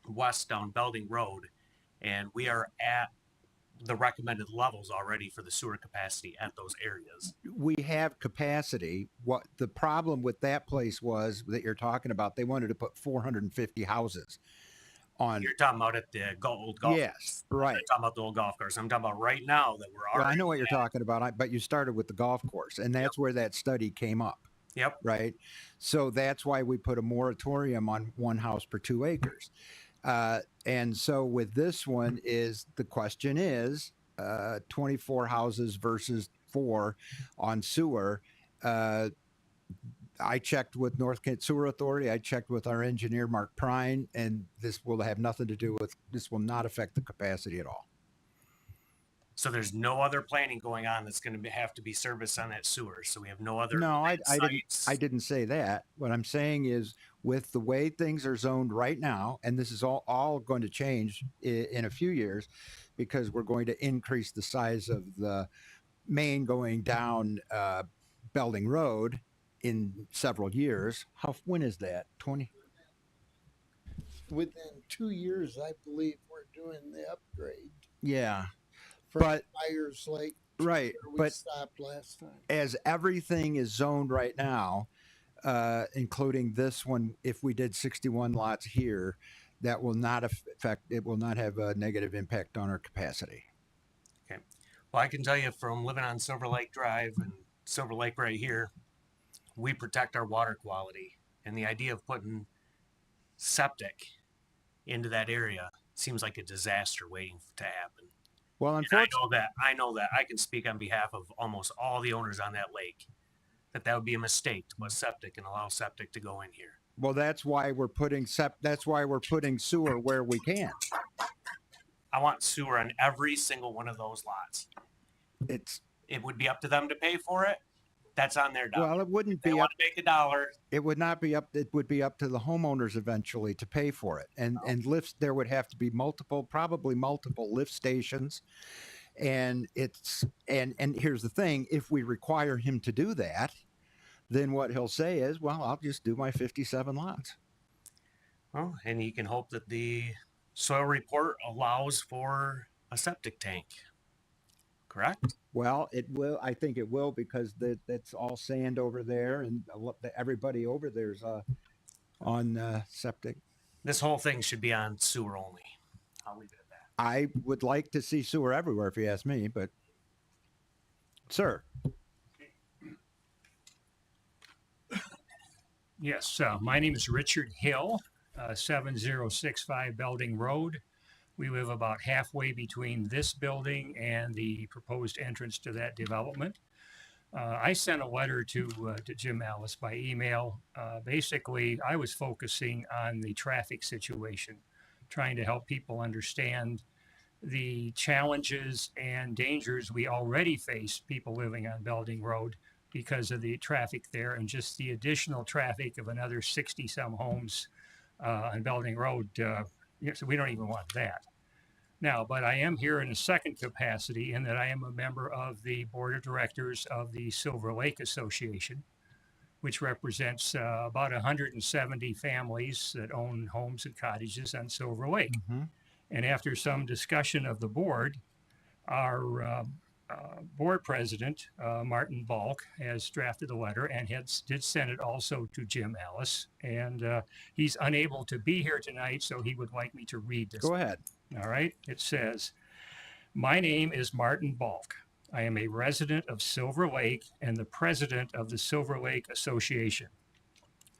west down Belding Road, and we are at the recommended levels already for the sewer capacity at those areas. We have capacity. What the problem with that place was that you're talking about, they wanted to put 450 houses on. You're talking about at the old golf Yes, course. right. I'm not talking about the old golf course. I'm talking about right now that we're already. Well, I know what you're talking about, but you started with the golf course, and that's where that study came up. Yep. Right. So that's why we put a moratorium on 1 house per 2 acres. And so with this one is the question is 24 houses versus 4 on sewer. I checked with North Kent Sewer Authority. I checked with our engineer, Mark Prine, and this will have nothing to do with, this will not affect the capacity at all. So there's no other planning going on that's going to have to be serviced on that sewer. So we have no other. No, sites. I didn't say that. What I'm saying is with the way things are zoned right now, and this is all going to change in a few years because we're going to increase the size of the main going down Belding Road in several years. When is that? 20? Within 2 years, I believe we're doing the upgrade Yeah. for But- Myers Lake. Right. Where we But stopped last time. as everything is zoned right now, including this one, if we did 61 lots here, that will not affect, it will not have a negative impact on our capacity. Okay. Well, I can tell you from living on Silver Lake Drive and Silver Lake right here, we protect our water quality. And the idea of putting septic into that area seems like a disaster waiting to happen. Well, And unfortunately, I know that I can speak on behalf of almost all the owners on that lake that would be a mistake to put septic and allow septic to go in here. well, that's why we're putting sewer where we can. I want sewer on every single one of those lots. It would be up to them to pay for it. That's on their dollar. Well, it wouldn't They be want up. to make $1. It would not be up. It would be up to the homeowners eventually to pay for it. And lifts, there would have to be probably multiple lift stations. And here's the thing: if we require him to do that, then what he'll say is, "Well, I'll just do my 57 lots." Well, and you can hope that the soil report allows for a septic tank. Correct? Well, it will. I think it will because that's all sand over there, and everybody over there's on septic. This whole thing should be on sewer only. I'll leave it at that. I would like to see sewer everywhere, if you ask me. But, sir, Yes, my name is Richard Hill, 7065 Belding Road. We live about halfway between this building and the proposed entrance to that development. I sent a letter to Jim Ellis by email. Basically, I was focusing on the traffic situation, trying to help people understand the challenges and dangers we already face, people living on Belding Road, because of the traffic there and just the additional traffic of another 60 some homes on Belding Road. So we don't even want that. Now, but I am here in a second capacity in that I am a member of the board of directors of the Silver Lake Association. which represents about 170 families that own homes and cottages on Silver Lake. And after some discussion of the board, our board president, Martin Balk, has drafted a letter and did send it also to Jim Ellis. And he's unable to be here tonight, so he would like me to read this. Go ahead. All right. It says, "My name is Martin Balk. I am a resident of Silver Lake and the president of the Silver Lake Association.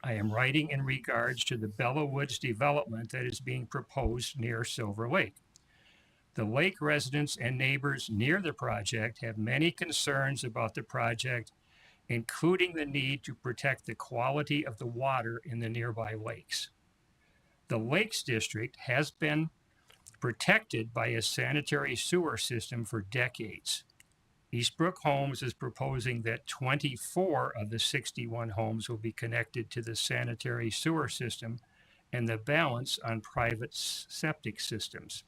I am writing in regards to the Bella Woods development that is being proposed near Silver Lake. The lake residents and neighbors near the project have many concerns about the project, including the need to protect the quality of the water in the nearby lakes. The Lakes District has been protected by a sanitary sewer system for decades. Eastbrook Homes is proposing that 24 of the 61 homes will be connected to the sanitary sewer system and the balance on private septic systems.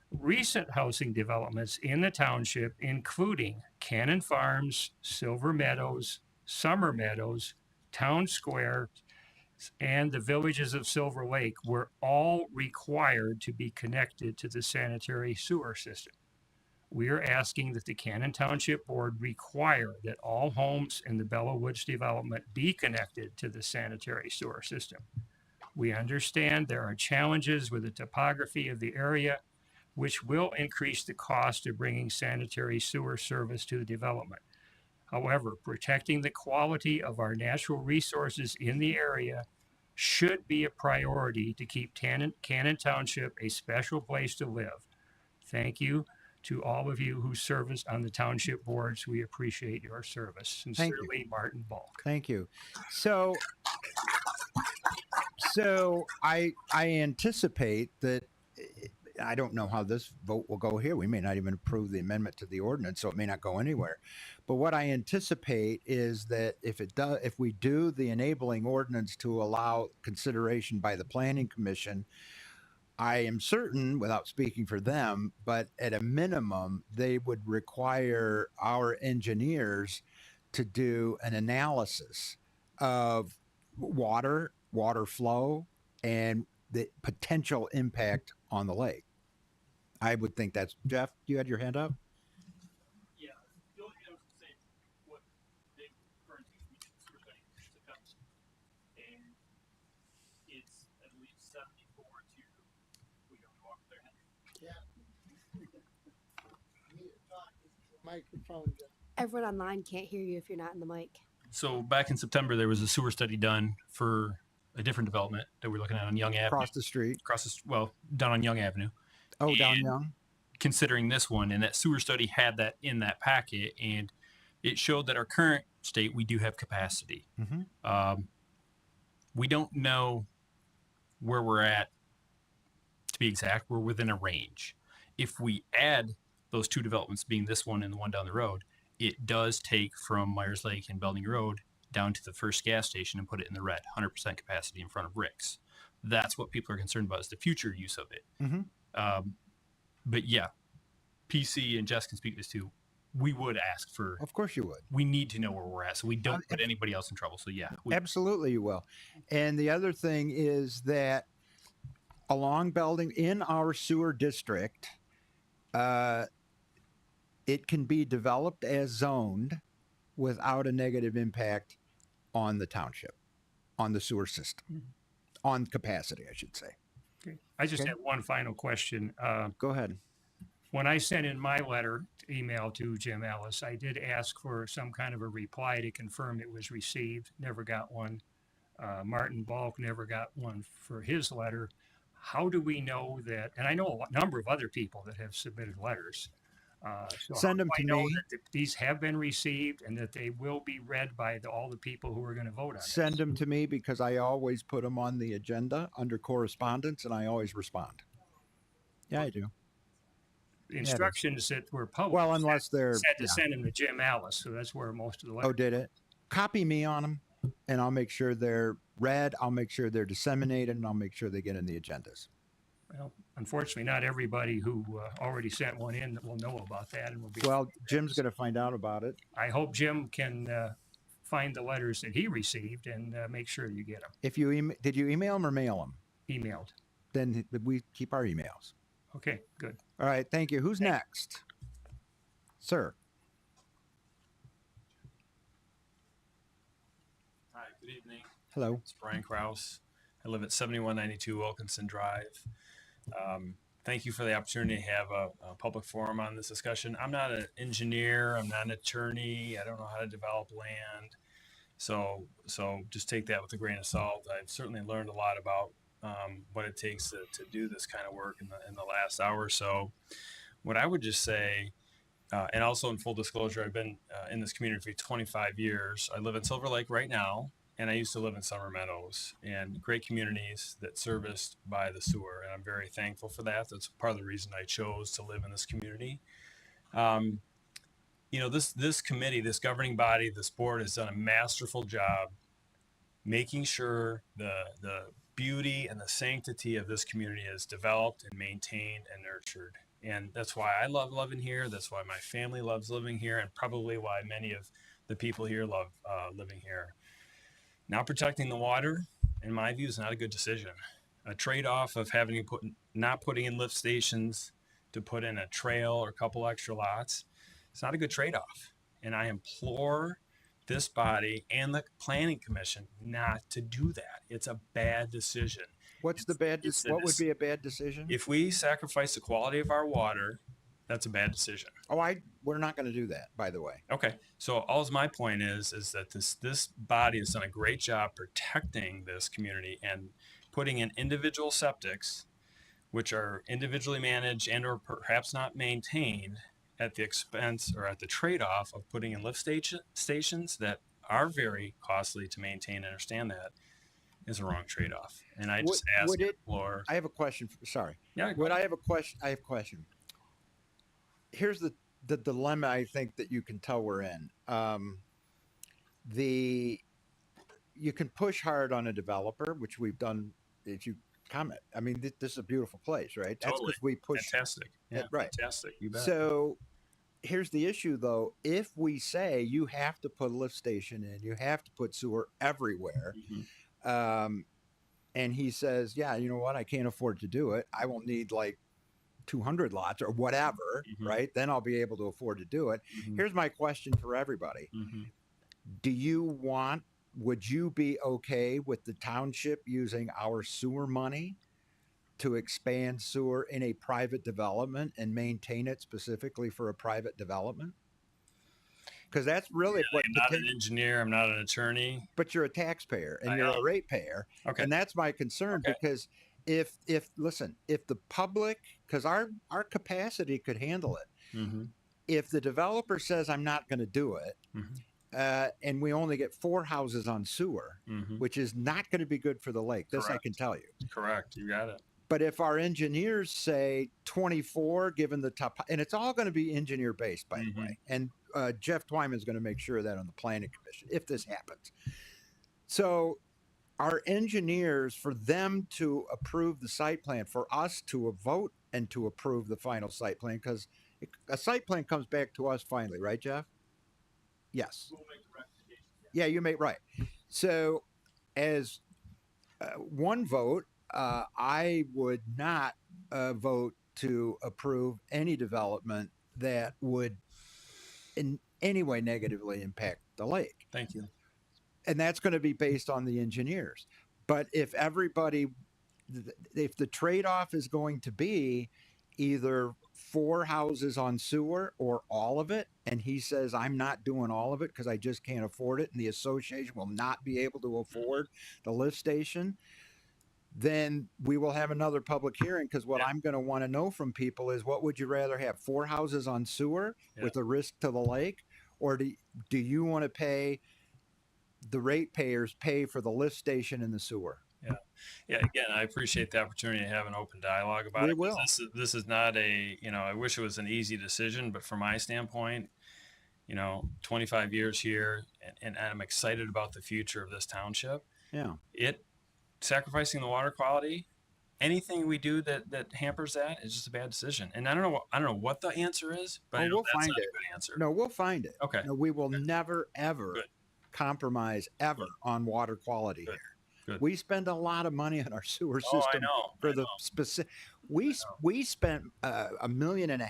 Recent housing developments in the township, including Cannon Farms, Silver Meadows, Summer Meadows, Town Square, and the villages of Silver Lake, were all required to be connected to the sanitary sewer system. We are asking that the Cannon Township Board require that all homes in the Bella Woods development be connected to the sanitary sewer system. We understand there are challenges with the topography of the area, which will increase the cost of bringing sanitary sewer service to the development. However, protecting the quality of our natural resources in the area should be a priority to keep Cannon Township a special place to live. Thank you to all of you who service on the township boards. We appreciate your service. Sincerely, Martin Balk." Thank you. So I anticipate that, I don't know how this vote will go here. We may not even approve the amendment to the ordinance, so it may not go anywhere. But what I anticipate is that if we do the enabling ordinance to allow consideration by the Planning Commission, I am certain, without speaking for them, but at a minimum, they would require our engineers to do an analysis of water flow, and the potential impact on the lake. I would think that's, Jeff, you had your hand up? Yeah, the only thing I was going to say, what they currently we did sewer study and it's at least 74 to, we don't walk there. Microphone. Everyone online can't hear you if you're not in the mic. So back in September, there was a sewer study done for a different development that we're looking at on Young Avenue. Across the street. Down on Young Avenue. Oh, down Young? Considering this one, and that sewer study had that in that packet, and it showed that our current state, we do have capacity. We don't know where we're at, to be exact. We're within a range. If we add those two developments, being this one and the one down the road, it does take from Myers Lake and Belding Road down to the first gas station and put it in the red, 100% capacity in front of Rick's. That's what people are concerned about, is the future use of it. But yeah, PC and Jess can speak to this too. We would ask for. Of course you would. We need to know where we're at so we don't put anybody else in trouble. So yeah. Absolutely you will. And the other thing is that along Belding, in our sewer district, it can be developed as zoned without a negative impact on the township, on the sewer system, on capacity, I should say. Okay. I just have one final question. Go ahead. When I sent in my email to Jim Ellis, I did ask for some kind of a reply to confirm it was received. Never got one. Martin Balk never got one for his letter. How do we know that? And I know a number of other people that have submitted letters. So send them to me. That these have been received and that they will be read by all the people who are going to vote on it. Send them to me, because I always put them on the agenda under correspondence, and I always respond. Yeah, I do. The instructions that were published. Well, unless they're said to send them to Jim Ellis, so that's where most of the letters. Oh, did it? Copy me on them, and I'll make sure they're read. I'll make sure they're disseminated, and I'll make sure they get in the agendas. Well, unfortunately, not everybody who already sent one in will know about that, and will be. Well, Jim's going to find out about it. I hope Jim can find the letters that he received and make sure you get them If you did you email them or mail them? emailed. Then we keep our emails. Okay, good. All right. Thank you. Who's next? Sir. Hi, good evening. Hello. It's Brian Kraus. I live at 7192 Wilkinson Drive. Thank you for the opportunity to have a public forum on this discussion. I'm not an engineer. I'm not an attorney. I don't know how to develop land. So just take that with a grain of salt. I've certainly learned a lot about what it takes to do this kind of work in the last hour or so. What I would just say, and also in full disclosure, I've been in this community for 25 years. I live in Silver Lake right now, and I used to live in Summer Meadows, and great communities that serviced by the sewer. And I'm very thankful for that. That's part of the reason I chose to live in this community. This committee, this governing body, this board has done a masterful job making sure the beauty and the sanctity of this community is developed and maintained and nurtured. And that's why I love living here. That's why my family loves living here, and probably why many of the people here love living here. Now, protecting the water, in my view, is not a good decision. A trade-off of not putting in lift stations to put in a trail or a couple extra lots, it's not a good trade-off. And I implore this body and the planning commission not to do that. It's a bad decision. What would be a bad decision? If we sacrifice the quality of our water, that's a bad decision. We're not going to do that, by the way. Okay. So my point is that this body has done a great job protecting this community and putting in individual septics, which are individually managed and or perhaps not maintained, at the expense or at the trade-off of putting in lift stations that are very costly to maintain. Understand that is a wrong trade-off. And I just ask for. I have a question. Sorry. Yeah. I have a question. I have a question. Here's the dilemma I think that you can tell we're in. You can push hard on a developer, which we've done. If you comment, I mean, this is a beautiful place, right? That's Totally. because we push. Fantastic. Yeah, right. Fantastic. You bet. So here's the issue, though. If we say you have to put a lift station in, you have to put sewer everywhere, and he says, yeah, you know what? I can't afford to do it. I won't need like 200 lots or whatever, right? Then I'll be able to afford to do it. Here's my question for everybody. Would you be okay with the township using our sewer money to expand sewer in a private development and maintain it specifically for a private development? Because that's really what. I'm not an engineer. I'm not an attorney. But you're a taxpayer and you're a ratepayer. Okay. And that's my concern because if the public, because our capacity could handle it. If the developer says I'm not going to do it, and we only get 4 houses on sewer, which is not going to be good for the lake. This I can tell you. Correct. You got it. But if our engineers say 24, given the top, and it's all going to be engineer based, by the way, and Jeff Twyman is going to make sure of that on the planning commission if this happens. So our engineers, for them to approve the site plan, for us to vote and to approve the final site plan, because a site plan comes back to us finally, right, Jeff? Yes. We'll make the recommendation. Yeah, you may, right. So as one vote, I would not vote to approve any development that would in any way negatively impact the lake. Thank you. And that's going to be based on the engineers. But if the trade-off is going to be either 4 houses on sewer or all of it, and he says, I'm not doing all of it because I just can't afford it, and the association will not be able to afford the lift station, then we will have another public hearing, because what I'm going to want to know from people is, what would you rather have, 4 houses on sewer with a risk to the lake, or do you want to pay the ratepayers pay for the lift station and the sewer? Yeah. Again, I appreciate the opportunity to have an open dialogue about it. This is not I wish it was an easy decision, but from my standpoint, 25 years here, and I'm excited about the future of this township. Yeah. Sacrificing the water quality, anything we do that hampers that is just a bad decision. And I don't know what the answer is, but we'll find it. A good answer. No, we'll find it. Okay. No, we will never ever compromise ever on water quality Good. here. Good. We spend a lot of money on our sewer Oh, I system know. for I the know. specific. We spent $1.5 million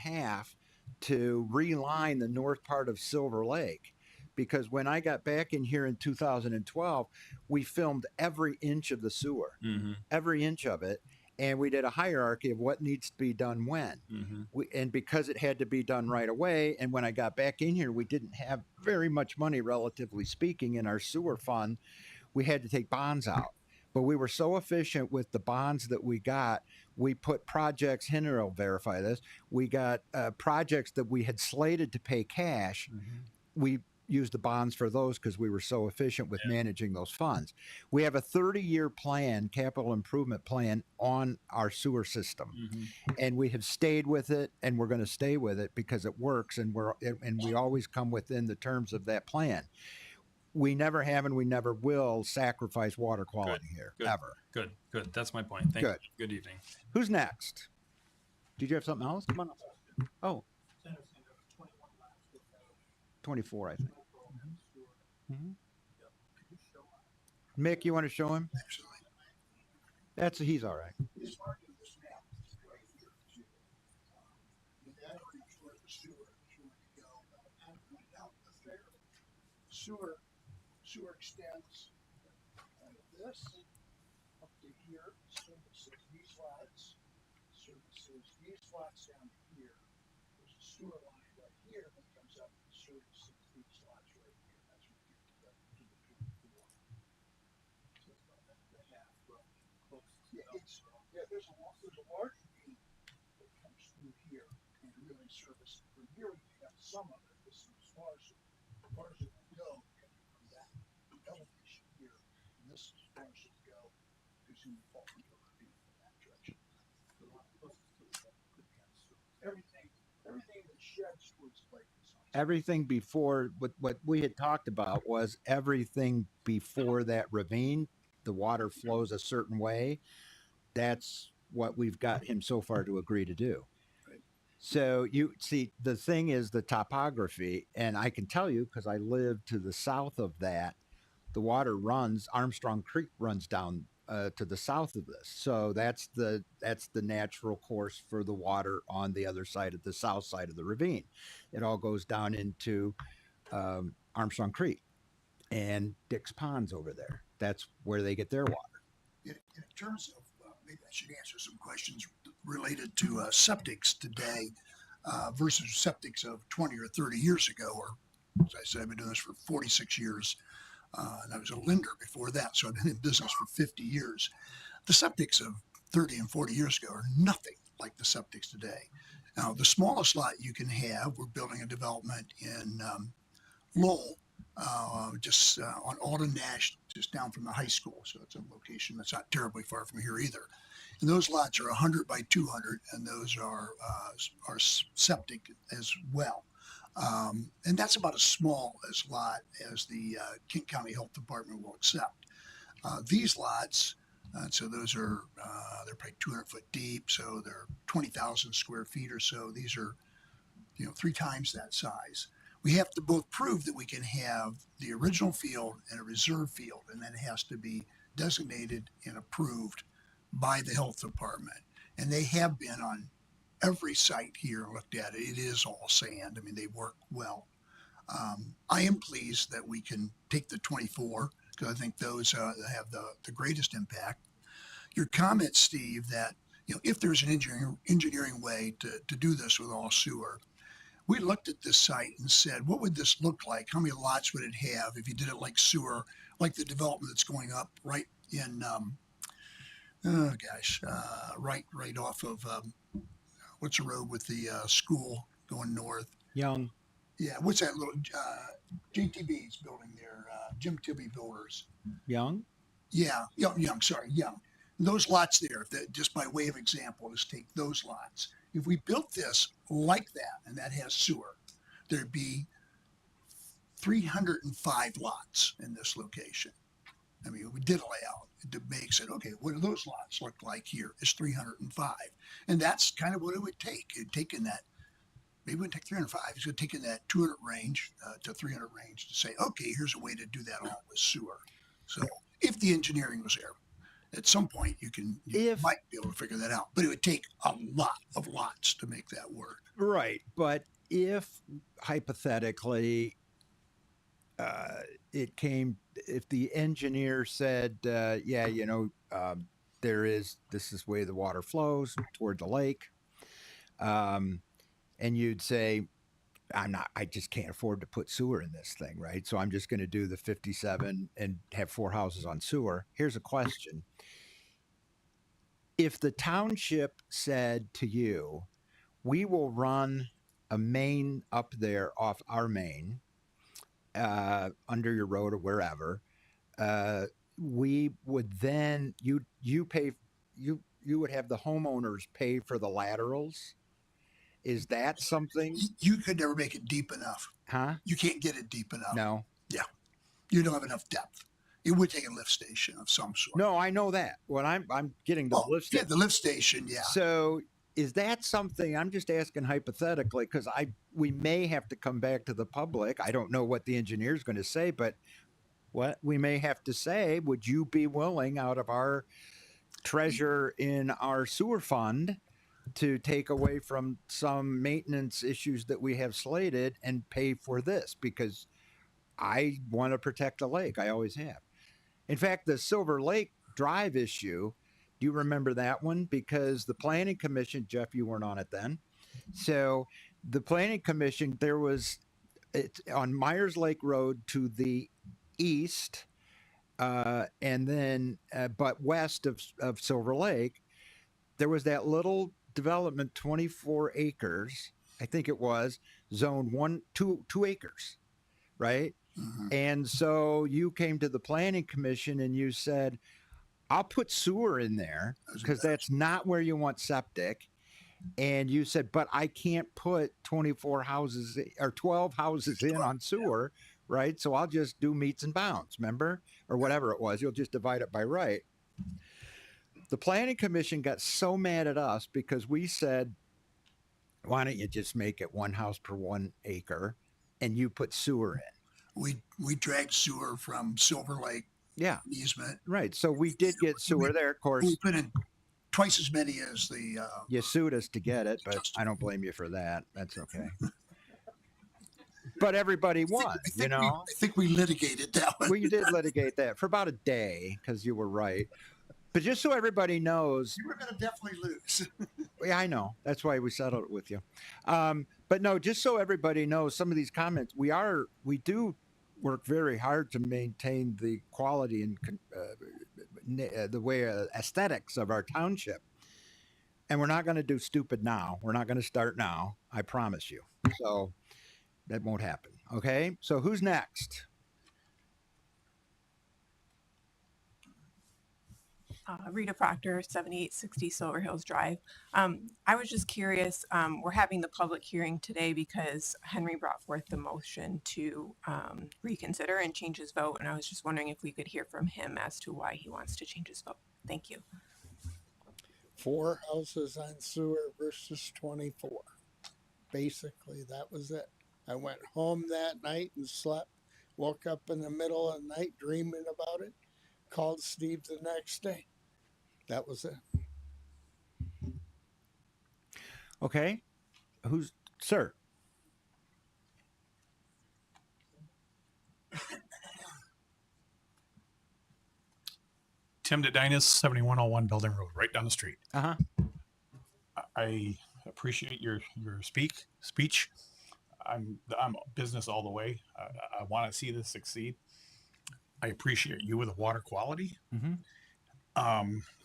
to reline the north part of Silver Lake, because when I got back in here in 2012, we filmed every inch of the sewer, Mm-hmm. every inch of it, and we did a hierarchy of what needs to be done when. Mm-hmm. And because it had to be done right away, and when I got back in here, we didn't have very much money, relatively speaking, in our sewer fund. We had to take bonds out. But we were so efficient with the bonds that we got. We put projects, Henry will verify this, we got projects that we had slated to pay cash. Mm-hmm. We used the bonds for those because we were so efficient with managing those funds. We have a 30-year plan, capital improvement plan on our sewer system. Mm-hmm. And we have stayed with it, and we're going to stay with it because it works, and we always come within the terms of that plan. We never have and we never will sacrifice water quality here, Good. ever. Good. Good. That's my point. Thank Good. you. Good evening. Who's next? Did you have something else? Come on up. Oh. 24, I think. Mm-hmm. Mick, you want to show him? Absolutely. He's all right. This marking this map is right here too. That is where the sewer is going to go. I pointed out the fair. Sewer extends like this up to here. Services these lots. Services these lots down to here. There's a sewer line right here that comes up and services these lots right here. That's what you get to the 24. So it's about the half roughly. Close. There's a large beam that comes through here and really services. From here we pick up some of it. This is as far as it will go coming from that elevation here. And this is as far as it will go because you fall into a ravine from that direction. Everything that sheds towards the lake is on. Everything before, what we had talked about was everything before that ravine, the water flows a certain way. That's what we've got him so far to agree to do. Right. So you see, the thing is the topography, and I can tell you because I live to the south of that, the water runs, Armstrong Creek runs down to the south of this. So that's the natural course for the water on the other side of the south side of the ravine. It all goes down into Armstrong Creek and Dick's Ponds over there. That's where they get their water. In terms of, maybe I should answer some questions related to septics today versus septics of 20 or 30 years ago, or as I said, I've been doing this for 46 years. And I was a lender before that, so I've been in business for 50 years. The septics of 30 and 40 years ago are nothing like the septics today. Now, the smallest lot you can have, we're building a development in Lowell, just on Alden Nash, just down from the high school. So it's a location that's not terribly far from here either. And those lots are 100 by 200, and those are septic as well. And that's about as small as lot as the Kent County Health Department will accept. These lots, so those are, they're probably 200 foot deep, so they're 20,000 square feet or so. These are, 3 times that size. We have to both prove that we can have the original field and a reserve field, and then it has to be designated and approved by the health department. And they have been on every site here, looked at it. It is all sand. I mean, they work well. I am pleased that we can take the 24 because I think those have the greatest impact. Your comment, Steve, that if there's an engineering way to do this with all sewer, we looked at this site and said, what would this look like? How many lots would it have if you did it like sewer, like the development that's going up right in, right off of, what's the road with the school going north? Young. Yeah, what's that little, JTB's building there, Jim Tibby Builders. Young? Yeah, Young. Those lots there, just by way of example, just take those lots. If we built this like that, and that has sewer, there'd be 305 lots in this location. I mean, we did a layout to make it, okay, what do those lots look like here? It's 305. And that's kind of what it would take. It'd taken that maybe we wouldn't take 305. He's going to take in that 200 range to 300 range to say, okay, here's a way to do that all with sewer. So if the engineering was there, at some point you might be able to figure that out, but it would take a lot of lots to make that work. Right. But if hypothetically if the engineer said, yeah, this is the way the water flows toward the lake. And you'd say, I just can't afford to put sewer in this thing, right? So I'm just going to do the 57 and have 4 houses on sewer. Here's a question. If the township said to you, we will run a main up there off our main, under your road or wherever, we would then, you would have the homeowners pay for the laterals. Is that something? You could never make it deep enough. Huh? You can't get it deep enough. No. Yeah. You don't have enough depth. It would take a lift station of some sort. No, I know that. What I'm getting the lift station. Yeah, the lift station, yeah. So is that something, I'm just asking hypothetically, because we may have to come back to the public. I don't know what the engineer is going to say, but what we may have to say, would you be willing out of our treasure in our sewer fund to take away from some maintenance issues that we have slated and pay for this? Because I want to protect the lake. I always have. In fact, the Silver Lake Drive issue, do you remember that one? Because the Planning Commission, Jeff, you weren't on it then. So the Planning Commission, it's on Myers Lake Road to the east, and then, but west of Silver Lake, there was that little development, 24 acres, I think it was, zone 2 acres, right? Mm-hmm. And so you came to the Planning Commission and you said, I'll put sewer in there because that's not where you want septic. And you said, but I can't put 24 houses or 12 houses in on sewer, right? So I'll just do meets and bounds, remember? Or whatever it was. You'll just divide it by right. The Planning Commission got so mad at us because we said, why don't you just make it 1 house per 1 acre and you put sewer in? We dragged sewer from Silver Lake. Yeah. Easement. Right. So we did get sewer there, of course. We put in twice as many as the. You sued us to get it, but I don't blame you for that. That's okay. But everybody won, I think we litigated that one. We did litigate that for about a day because you were right. But just so everybody knows. You were going to definitely lose. Yeah, I know. That's why we settled it with you. But no, just so everybody knows some of these comments, we do work very hard to maintain the quality and the way aesthetics of our township. And we're not going to do stupid now. We're not going to start now. I promise you. So that won't happen. Okay. So who's next? Rita Proctor, 7860 Silver Hills Drive. I was just curious, we're having the public hearing today because Henry brought forth the motion to reconsider and change his vote. And I was just wondering if we could hear from him as to why he wants to change his vote. Thank you. 4 houses on sewer versus 24. Basically, that was it. I went home that night and slept, woke up in the middle of the night dreaming about it, called Steve the next day. That was it. Okay. Who's, sir? Tim Dedinas, 7101 Building Road, right down the street. Uh-huh. I appreciate your speech. I'm business all the way. I want to see this succeed. I appreciate you with the water quality. Mm-hmm.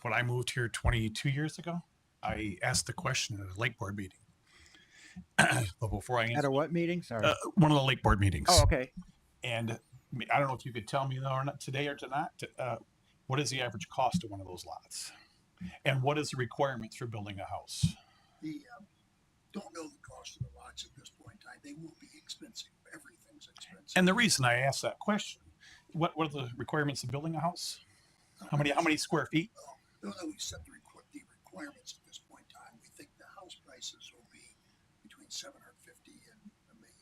When I moved here 22 years ago, I asked the question at a lake board meeting. But before I answer, at a what meeting? Sorry. One of the lake board meetings. Oh, okay. And I don't know if you could tell me though or not today or tonight. What is the average cost of one of those lots? And what is the requirements for building a house? Don't know the cost of the lots at this point in time. They will be expensive. Everything's expensive. And the reason I asked that question, what are the requirements of building a house? How many square feet? Don't know we set the requirements at this point in time. We think the house prices will be between $750,000 150 and $1.5 million.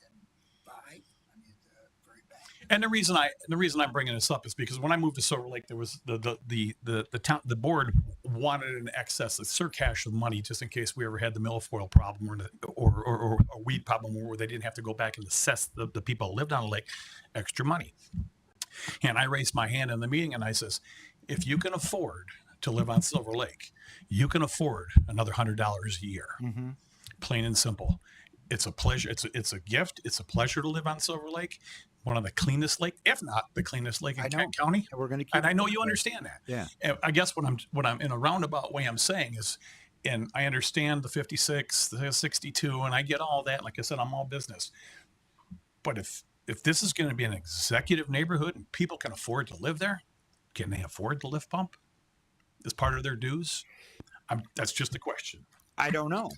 I mean, at the very back. And the reason I'm bringing this up is because when I moved to Silver Lake, there was the board wanted an excess of surcash of money just in case we ever had the milfoil problem or a weed problem where they didn't have to go back and assess the people who lived on the lake extra money. And I raised my hand in the meeting and I says, if you can afford to live on Silver Lake, you can afford another $100 a year. Mm-hmm. Plain and simple. It's a pleasure. It's a gift. It's a pleasure to live on Silver Lake, one of the cleanest lake, if not the cleanest lake in Kent County. And we're going to keep. And I know you understand that. Yeah. And I guess what I'm in a roundabout way I'm saying is, and I understand the 56, the 62, and I get all that. Like I said, I'm all business. But if this is going to be an executive neighborhood and people can afford to live there, can they afford the lift pump as part of their dues? That's just a question. I don't know.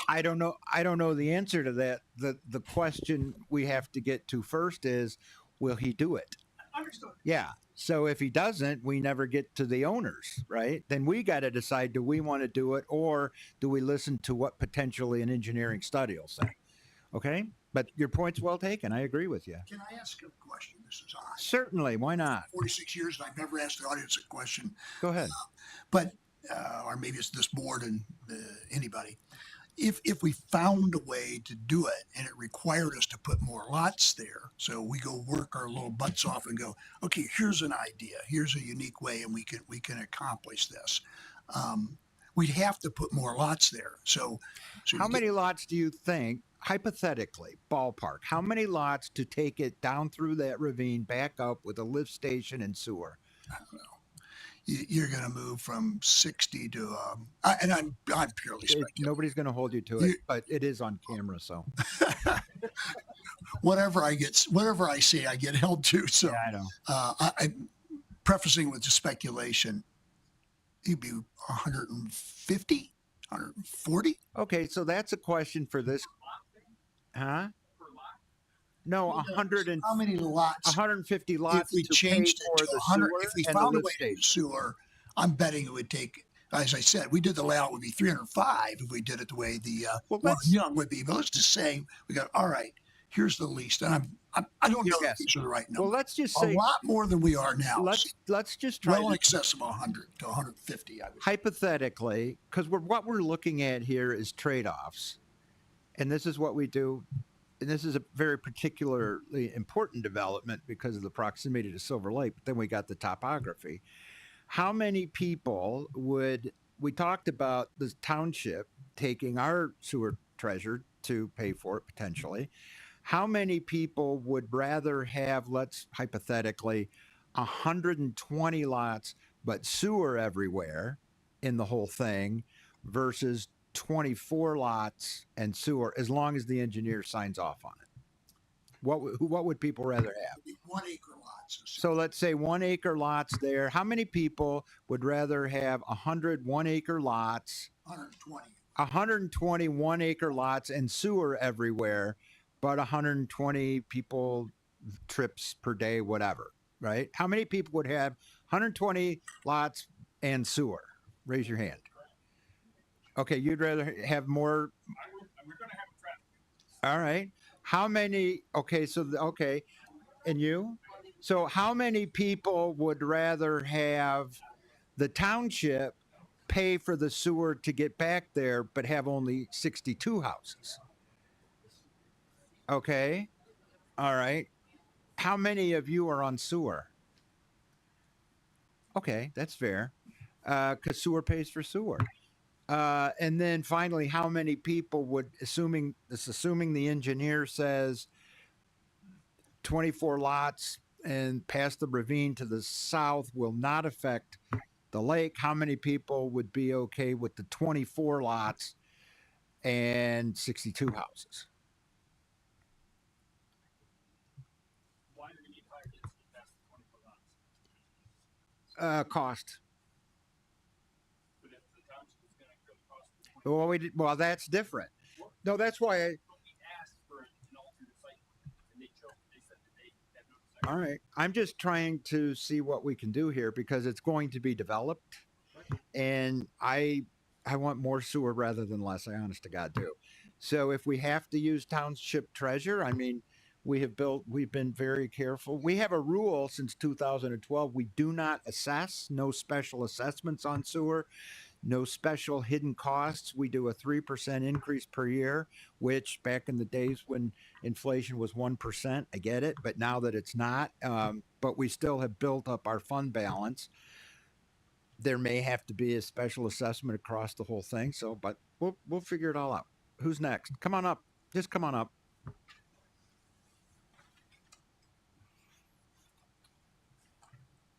I don't know. I don't know the answer to that. The question we have to get to first is, will he do it? Understood. Yeah. So if he doesn't, we never get to the owners, right? Then we got to decide, do we want to do it, or do we listen to what potentially an engineering study will say? Okay. But your point's well taken. I agree with you. Can I ask a question? This is odd. Certainly. Why not? 46 years, and I've never asked the audience a question. Go ahead. Or maybe it's this board and anybody. If we found a way to do it and it required us to put more lots there, so we go work our little butts off and go, okay, here's an idea, here's a unique way, and we can accomplish this. We'd have to put more lots there. So how many lots do you think, hypothetically, ballpark, how many lots to take it down through that ravine, back up with a lift station and sewer? I don't know. You're going to move from 60 to, and I'm purely speculating. Nobody's going to hold you to it, but it is on camera, so. whatever I say, I get held to. So yeah, I know. I'm prefacing with the speculation. It'd be 150, 140. Okay, so that's a question for this. Huh? No, 100 and how many lots? 150 lots. If we changed it to 100, if we found a way to do sewer, I'm betting it would take. As I said, we did the layout would be 305 if we did it the way the Young would be. But let's just say we got all right. Here's the least, and I don't know if these are the right number. Well, let's just say a lot more than we are now. Let's just try in excess of 100 to 150. I would hypothetically, because what we're looking at here is trade-offs, and this is what we do. And this is a very particularly important development because of the proximity to Silver Lake, but then we got the topography. How many people we talked about the township taking our sewer treasure to pay for it potentially. How many people would rather have, let's hypothetically, 120 lots, but sewer everywhere in the whole thing versus 24 lots and sewer, as long as the engineer signs off on it? What would people rather have? 1 acre lots. So let's say 1 acre lots there. How many people would rather have 100 1 acre lots? 120. 120 1 acre lots and sewer everywhere, but 120 people trips per day, whatever, right? How many people would have 120 lots and sewer? Raise your hand. Okay, you'd rather have more. We're going to have a traffic. All right. How many? Okay, and you? So how many people would rather have the township pay for the sewer to get back there, but have only 62 houses? Okay. All right. How many of you are on sewer? Okay, that's fair. Because sewer pays for sewer. And then finally, how many people would, assuming the engineer says 24 lots and past the ravine to the south will not affect the lake, how many people would be okay with the 24 lots and 62 houses? Why do we need higher density past the 24 lots? Cost. But if the township is going to cost Well, that's different. No, that's why we asked for an alternate site, and they said that they have no desire. all right. I'm just trying to see what we can do here because it's going to be developed. And I I want more sewer rather than less. I honest to God do. So if we have to use township treasure, I mean, we've been very careful. We have a rule since 2012. We do not assess, no special assessments on sewer, no special hidden costs. We do a 3% increase per year, which back in the days when inflation was 1%, I get it. But now that it's not, but we still have built up our fund balance. There may have to be a special assessment across the whole thing. So, but we'll figure it all out. Who's next? Come on up. Just come on up.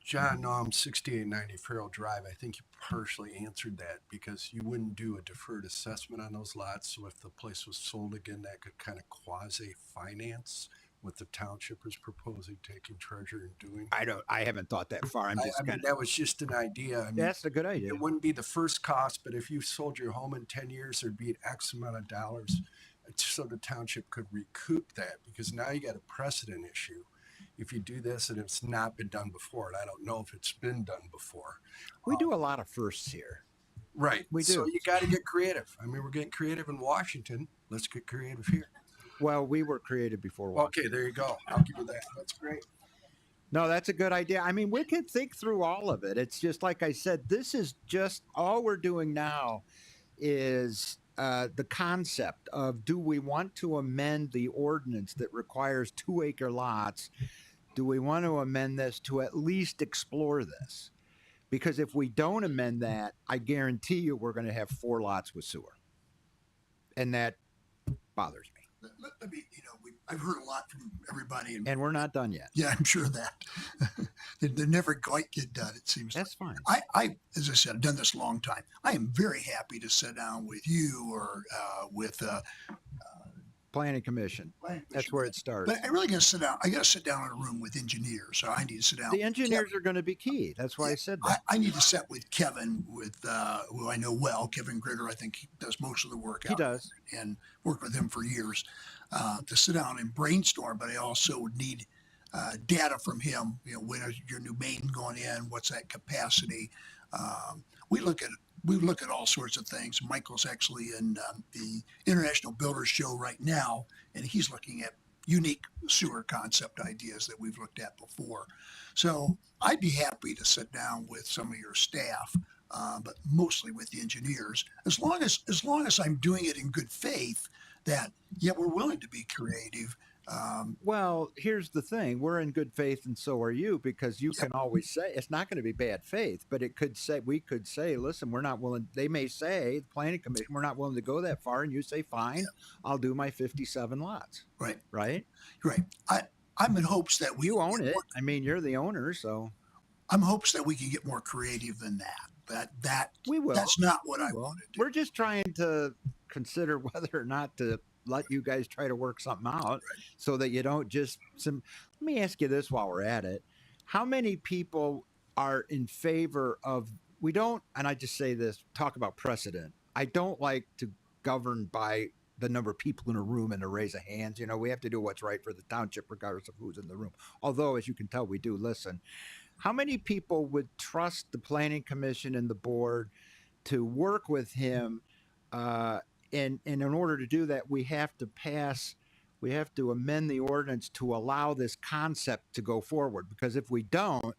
John, 6890 Farrell Drive. I think you partially answered that because you wouldn't do a deferred assessment on those lots. So if the place was sold again, that could kind of quasi finance what the township is proposing, taking treasure and doing. I haven't thought that far. I mean, that was just an idea. I mean, that's a good idea. It wouldn't be the first cost, but if you sold your home in 10 years, there'd be X amount of dollars. So the township could recoup that, because now you got a precedent issue. If you do this and it's not been done before, and I don't know if it's been done before. We do a lot of firsts here. Right. We do. So you got to get creative. I mean, we're getting creative in Washington. Let's get creative here. Well, we were creative before Washington. Okay, there you go. I'll give you that. That's great. No, that's a good idea. I mean, we can think through all of it. It's just like I said, this is just all we're doing now is the concept of, do we want to amend the ordinance that requires 2-acre lots? Do we want to amend this to at least explore this? Because if we don't amend that, I guarantee you we're going to have 4 lots with sewer. And that bothers me. Let me, I've heard a lot from everybody. And we're not done yet. Yeah, I'm sure of that. they never quite get done, it seems. That's fine. I, as I said, I've done this a long time. I am very happy to sit down with you or with Planning Commission. That's where it starts. But I really got to sit down. I got to sit down in a room with engineers. So I need to sit down. The engineers are going to be key. That's why I said that. I need to sit with Kevin, who I know well, Kevin Gritter. I think he does most of the work. He does. And worked with him for years to sit down and brainstorm. But I also would need data from him. When is your new main going in? What's that capacity? We look at all sorts of things. Michael's actually in the International Builders Show right now, and he's looking at unique sewer concept ideas that we've looked at before. So I'd be happy to sit down with some of your staff, but mostly with the engineers, as long as I'm doing it in good faith, that we're willing to be creative. Well, here's the thing. We're in good faith, and so are you, because you can always say it's not going to be bad faith, but we could say, listen, we're not willing. They may say, the Planning Commission, we're not willing to go that far, and you say, fine, I'll do my 57 lots. Right. Right? Right. I'm in hopes that you own it. I mean, you're the owner, so. I'm in hopes that we can get more creative than that. That we will. That's not what I want to do. We're just trying to consider whether or not to let you guys try to work something out, so that you don't just let me ask you this while we're at it. How many people are in favor of, and I just say this, talk about precedent. I don't like to govern by the number of people in a room and a raise of hands. We have to do what's right for the township regardless of who's in the room. Although, as you can tell, we do listen. How many people would trust the Planning Commission and the board to work with him? And in order to do that, we have to amend the ordinance to allow this concept to go forward. Because if we don't,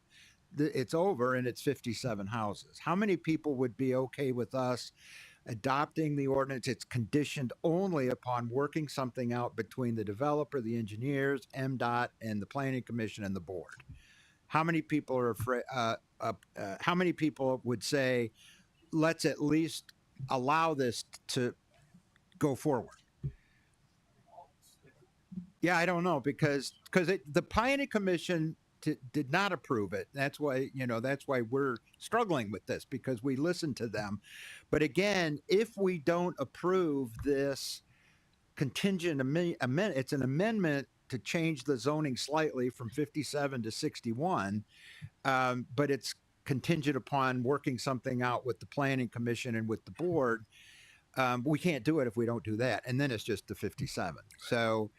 it's over and it's 57 houses. How many people would be okay with us adopting the ordinance? It's conditioned only upon working something out between the developer, the engineers, MDOT, and the Planning Commission and the board. How many people are afraid? How many people would say, let's at least allow this to go forward? Yeah, I don't know, because the Planning Commission did not approve it. That's why we're struggling with this, because we listened to them. But again, if we don't approve this contingent amendment, it's an amendment to change the zoning slightly from 57 to 61, but it's contingent upon working something out with the Planning Commission and with the board. We can't do it if we don't do that. And then it's just the 57. So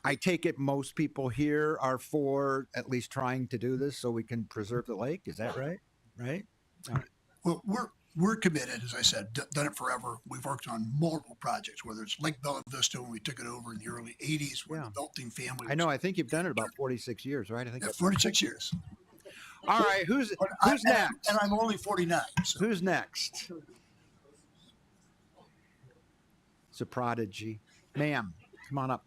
I take it most people here are for at least trying to do this so we can preserve the lake. Is that right? Right? All right. Well, we're committed, as I said, done it forever. We've worked on multiple projects, whether it's Lake Bella Vista when we took it over in the early 80s when the Belting family I know. I think you've done it about 46 years, right? I think yeah, that's 46 years. All right. Who's next? And I'm only 49. So. Who's next? It's a prodigy. Ma'am, come on up.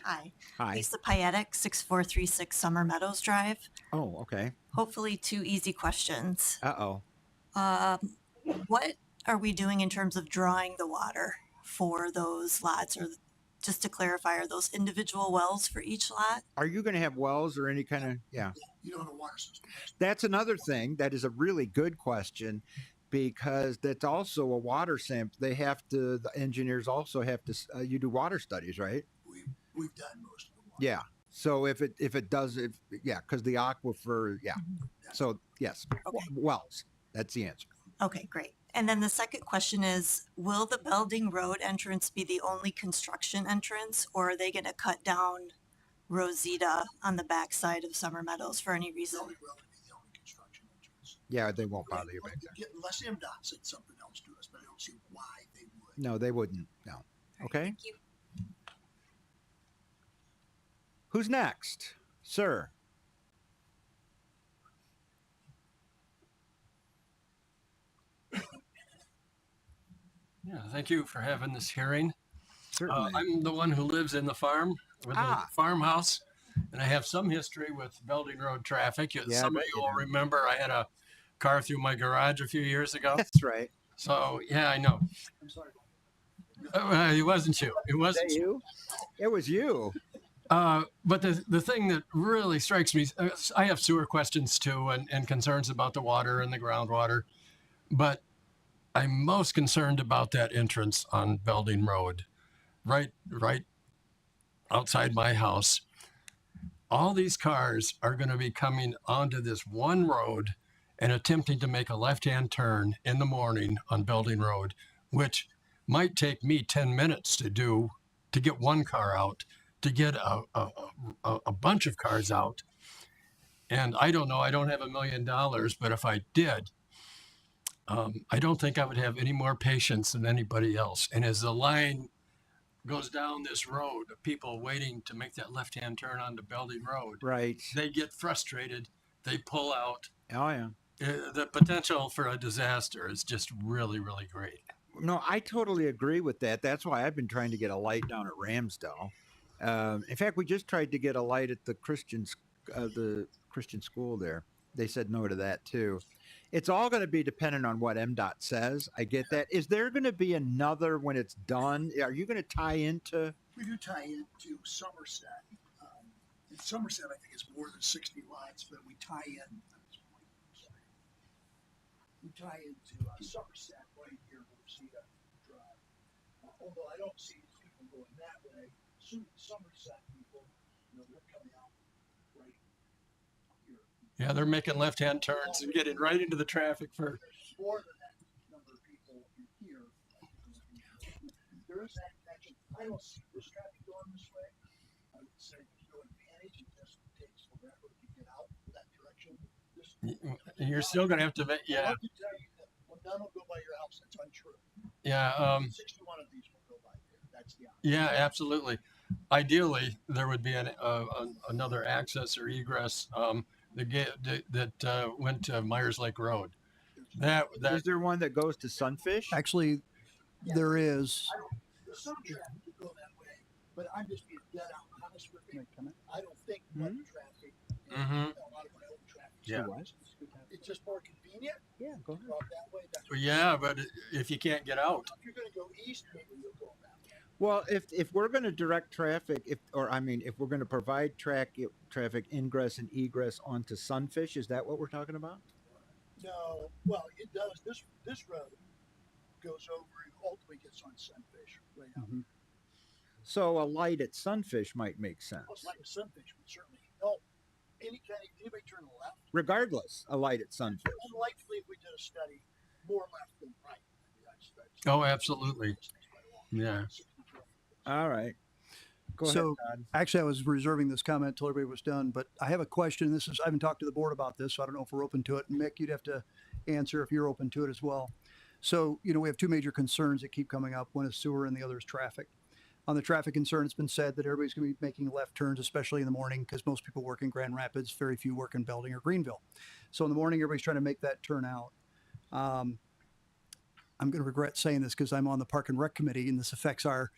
Hi. Hi. Lisa Pietic, 6436 Summer Meadows Drive. Oh, okay. Hopefully 2 easy questions. Uh-oh. What are we doing in terms of drawing the water for those lots? Or just to clarify, are those individual wells for each lot? Are you going to have wells or any kind of, yeah. You know, the water system. That's another thing. That is a really good question because that's also a water sample. They have to, the engineers also have to, you do water studies, right? We've done most of the water. Yeah. So if it does, yeah, because the aquifer, yeah. So yes, Okay. wells. That's the answer. Okay, great. And then the second question is, will the Belding Road entrance be the only construction entrance, or are they going to cut down Rosita on the backside of Summer Meadows for any reason? Yeah, they won't bother you back there. Unless MDOT said something else to us, but I don't see why they would. No, they wouldn't. No. Okay. Thank you. Who's next? Sir. Yeah, thank you for having this hearing. Certainly. I'm the one who lives in the farm with the farmhouse, and I have some history with Belding Road traffic. Yeah, Some of you will remember I had a car through my garage a few years ago. That's right. So, yeah, I know. I'm sorry. It wasn't you. It wasn't you. It was you. But the thing that really strikes me, I have sewer questions too, and concerns about the water and the groundwater. But I'm most concerned about that entrance on Belding Road, right outside my house. All these cars are going to be coming onto this one road and attempting to make a left-hand turn in the morning on Belding Road, which might take me 10 minutes to do, to get one car out, to get a bunch of cars out. And I don't know, I don't have $1 million, but if I did, I don't think I would have any more patience than anybody else. And as the line goes down this road of people waiting to make that left-hand turn onto Belding Road, right, they get frustrated, they pull out. Oh, yeah. The potential for a disaster is just really, really great. No, I totally agree with that. That's why I've been trying to get a light down at Ramsdale. In fact, we just tried to get a light at the Christian school there. They said no to that too. It's all going to be dependent on what MDOT says. I get that. Is there going to be another when it's done? Are you going to tie into? We do tie into Somerset. In Somerset, I think it's more than 60 lots, but we tie in. We tie into Somerset right here, Rosita Drive. Although I don't see people going that way. Soon Somerset people, they're coming out right here. Yeah, they're making left-hand turns and getting right into the traffic for. There's more than that number of people in here. There is that connection. I don't see this traffic going this way. I would say there's no advantage. It just takes forever to get out that direction. You're still going to have to, yeah. I have to tell you that when none will go by your house, that's untrue. Yeah. 61 of these will go by there. That's the opposite. Yeah, absolutely. Ideally, there would be another access or egress that went to Myers Lake Road. Is there one that goes to Sunfish? Actually, there is. There's some traffic to go that way, but I'm just being dead out honest with you. I don't think much traffic. A lot of my own traffic. Yeah. It's just more convenient. Yeah, go ahead. That way. Well, yeah, but if you can't get out. If you're going to go east, maybe you'll go that way. Well, if we're going to direct traffic, if we're going to provide traffic ingress and egress onto Sunfish, is that what we're talking about? No, well, it does. This road goes over and ultimately gets on Sunfish right out. Mm-hmm. So a light at Sunfish might make sense. Well, like Sunfish would certainly help. Anybody turn left? Regardless, a light at Sunfish. Unlikely if we did a study, more left than right. Oh, absolutely. Yeah. All right. Go So ahead, Todd. actually, I was reserving this comment until everybody was done, but I have a question. I haven't talked to the board about this, so I don't know if we're open to it. Mick, you'd have to answer if you're open to it as well. So, we have two major concerns that keep coming up. One is sewer and the other is traffic. On the traffic concern, it's been said that everybody's going to be making left turns, especially in the morning, because most people work in Grand Rapids, very few work in Belding or Greenville. So in the morning, everybody's trying to make that turn out. I'm going to regret saying this because I'm on the Park and Rec Committee, and this affects our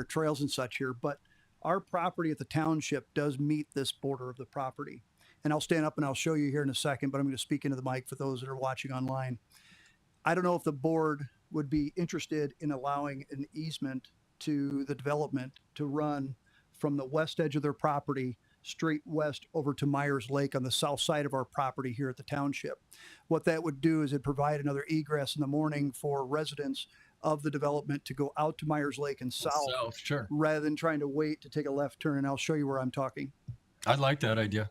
trails and such here. But our property at the township does meet this border of the property. And I'll stand up and I'll show you here in a second, but I'm going to speak into the mic for those that are watching online. I don't know if the board would be interested in allowing an easement to the development to run from the west edge of their property straight west over to Myers Lake on the south side of our property here at the township. What that would do is it provide another egress in the morning for residents of the development to go out to Myers Lake and south, sure, rather than trying to wait to take a left turn. And I'll show you where I'm talking. I like that idea.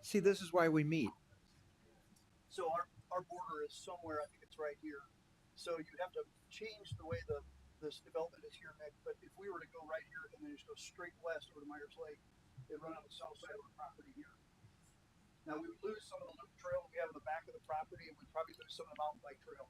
See, this is why we meet. So our border is somewhere, I think it's right here. So you'd have to change the way this development is here, Nick. But if we were to go right here and then just go straight west over to Myers Lake, it'd run on the south side of our property here. Now we would lose some of the loop trail we have in the back of the property, and we'd probably lose some of the mountain bike trail.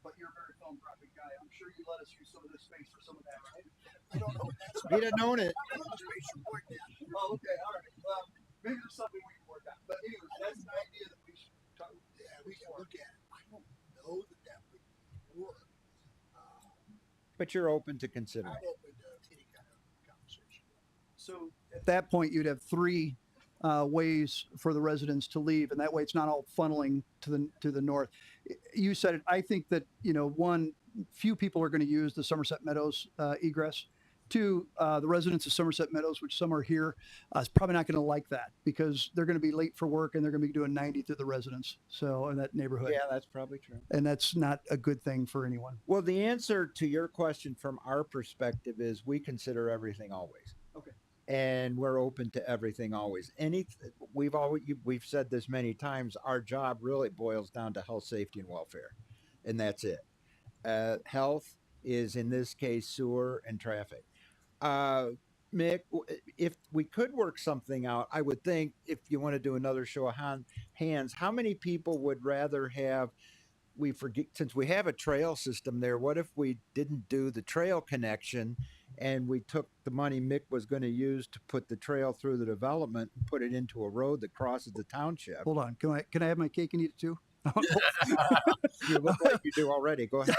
But you're a very philanthropic guy. I'm sure you let us use some of this space for some of that, right? I don't know. He'd have known it. Oh, okay, all right. Well, maybe there's something we can work out. But anyway, that's an idea that we should talk. Yeah, we can look at it. I don't know that would work. But you're open to considering. I'm open to any kind of conversation. So at that point, you'd have three ways for the residents to leave, and that way it's not all funneling to the north. You said it. I think that one, few people are going to use the Somerset Meadows egress. Two, the residents of Somerset Meadows, which some are here, is probably not going to like that because they're going to be late for work and they're going to be doing 90 through the residence. So in that neighborhood. Yeah, that's probably true. And that's not a good thing for anyone. Well, the answer to your question from our perspective is we consider everything always. Okay. And we're open to everything always. We've said this many times. Our job really boils down to health, safety, and welfare, and that's it. Health is in this case sewer and traffic. Mick, if we could work something out, I would think if you want to do another show of hands, how many people would rather have? We forget, since we have a trail system there, what if we didn't do the trail connection and we took the money Mick was going to use to put the trail through the development and put it into a road that crosses the township? Hold on. Can I have my cake and eat it too? You look like you do already. Go ahead.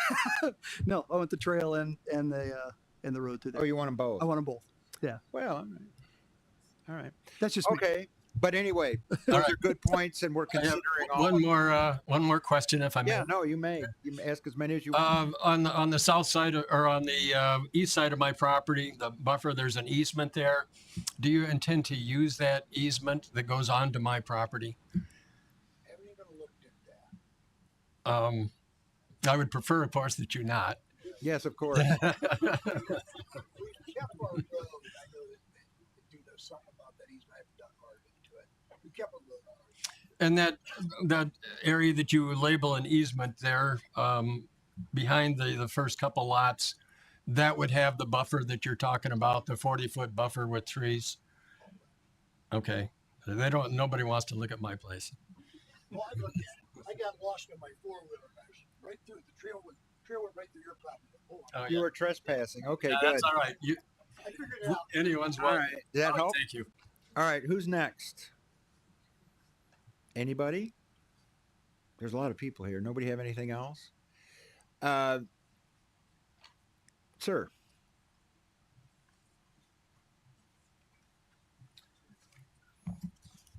No, I want the trail and the road to there. Oh, you want them both? I want them both. Yeah. Well, all right. That's just okay. But anyway, those are good points, and we're considering one more question, if I may. Yeah, no, you may. You may ask as many as you want. On the south side or on the east side of my property, the buffer, there's an easement there. Do you intend to use that easement that goes onto my property? Haven't even looked at that. I would prefer, of course, that you not. Yes, of course. We kept our road. I know that do know something about that easement. I haven't done hard into it. We kept our road on. And that area that you label an easement there, behind the first couple lots, that would have the buffer that you're talking about, the 40-foot buffer with trees. Okay, nobody wants to look at my place. Well, I looked at it. I got lost in my four-wheeler right through the trail went right through your property. Oh, you were trespassing. Okay, yeah, good. That's all right. I figured it out. Anyone's All welcome. right. Does that help? Thank you. All right. Who's next? Anybody? There's a lot of people here. Nobody have anything else? Sir.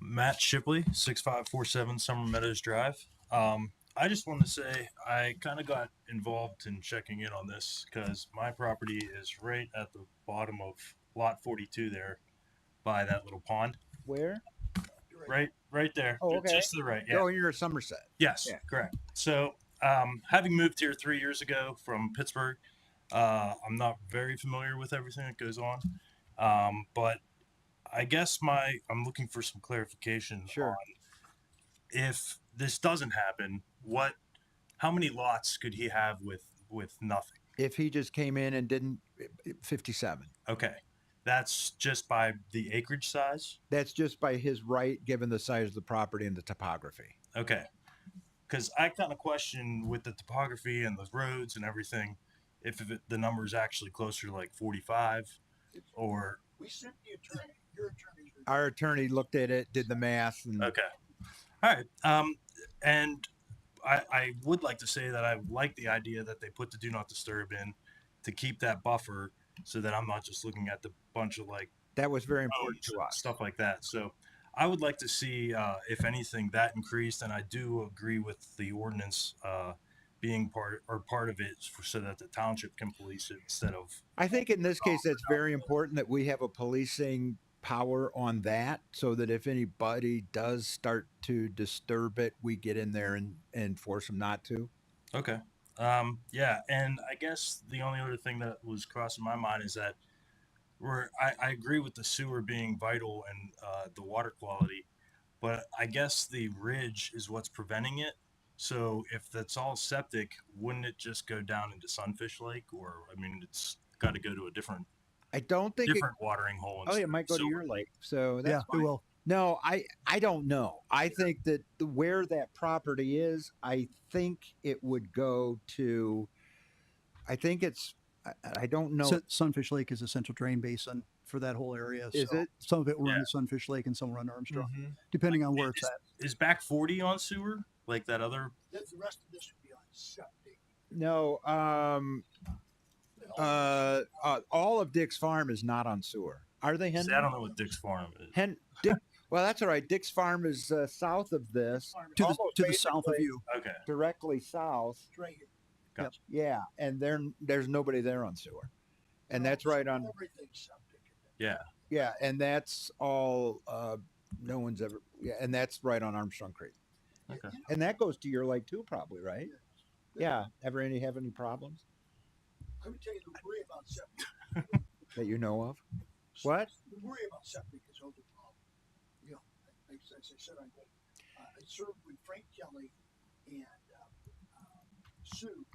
Matt Shipley, 6547 Summer Meadows Drive. I just want to say I kind of got involved in checking in on this because my property is right at the bottom of lot 42 there by that little pond. Where? Right there. Oh, okay. Just to the right. Yeah. Oh, you're a Somerset. Yes, Yeah. correct. So, having moved here 3 years ago from Pittsburgh, I'm not very familiar with everything that goes on. But I guess I'm looking for some clarification on if this doesn't happen, how many lots could he have with nothing? If he just came in and didn't, 57. Okay. That's just by the acreage size? That's just by his right, given the size of the property and the topography. Okay. because I kind of question with the topography and the roads and everything, if the number is actually closer to like 45 or. We sent the attorney. Your attorney's Our attorney looked at it, did the math, and Okay. All right. And I would like to say that I like the idea that they put the do not disturb in to keep that buffer so that I'm not just looking at the bunch of like that was very important roads to and us. stuff like that. So I would like to see, if anything, that increased. And I do agree with the ordinance being part of it so that the township can police it instead of. I think in this case, that's very important that we have a policing power on that so that if anybody does start to disturb it, we get in there and force them not to. Okay. Yeah. And I guess the only other thing that was crossing my mind is that I agree with the sewer being vital and the water quality, but I guess the ridge is what's preventing it. So if that's all septic, wouldn't it just go down into Sunfish Lake? Or, I mean, it's got to go to a different I don't think different watering hole. Oh, instead it might of go to sewer. your lake. So that's Yeah, it fine. will. No, I don't know. I think that where that property is, I think it would go to. I think it's. I don't know. Sunfish Lake is a central drain basin for that whole area. Is so it? Some of it will run to Sunfish Lake and some will run to Armstrong, Mhm. depending on where it's at. Is back 40 on sewer like that other? The rest of this would be on septic. No. All of Dick's Farm is not on sewer. Are they, Henry? See, I don't know what Dick's Farm is. Dick. Well, that's all right. Dick's Farm is south of this, To almost the south of basically you. Okay. directly south. It's right here. Gotcha. Yeah, and there's nobody there on sewer, and that's right on. Everything's septic. Yeah. Yeah, and that's all. No one's ever. Yeah, and that's right on Armstrong Creek, Okay. and that goes to your lake too, probably, right? Yeah. Ever have any problems I would tell you the worry about septic. that you know of? What? The worry about septic is overwhelming. You know, as I said, I served with Frank Kelly and Sue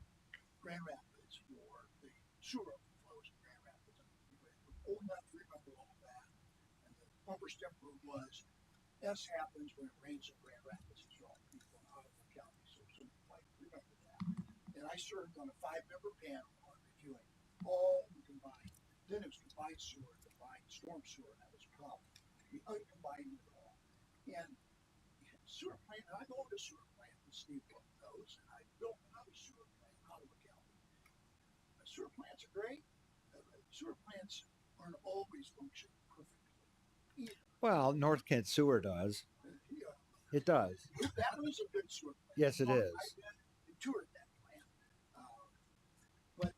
Grand Rapids for the sewer overflows in Grand Rapids. We're old enough to remember all that. And the bumper sticker was, S happens when it rains in Grand Rapids. It's all people in Ottawa County, so some might remember that. And I served on a 5-member panel on reviewing all the combined. Then it was combined sewer, combined storm sewer, and that was a problem. We uncombining it all. And sewer plant, and I owned a sewer plant, and Steve knows, and I built another sewer plant in Ottawa County. Sewer plants are great. Sewer plants aren't always functioning perfectly either. Well, North Kent Sewer does. It does. That was a good sewer plant. Yes, it is. I toured that plant. But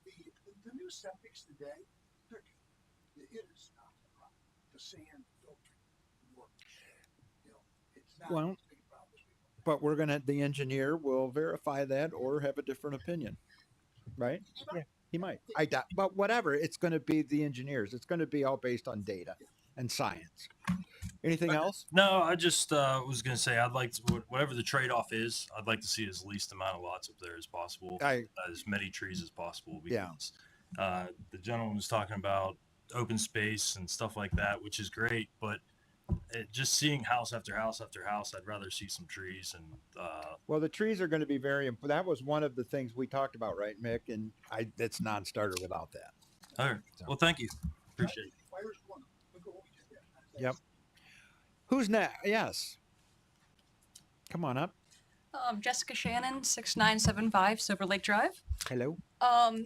the new septics today, they're good. It is not a problem. The sand filtering works. You know, it's not Well, as big a problem as people. but the engineer will verify that or have a different opinion, right? Yeah, he might. I doubt, but whatever. It's going to be the engineers. It's going to be all based on data and science. Anything else? No, I just was going to say I'd like to, whatever the trade-off is, I'd like to see as least amount of lots up there as possible, as many trees as possible. Because the gentleman was talking about open space and stuff like that, which is great, but just seeing house after house after house, I'd rather see some trees. And Well, the trees are going to be very important. That was one of the things we talked about, right, Mick? And it's non-starter without that. all right. Well, thank you. Appreciate it. Fires one. Look at what we just did. Yep. Who's next? Yes. Come on up. Jessica Shannon, 6975 Silver Lake Drive. Hello.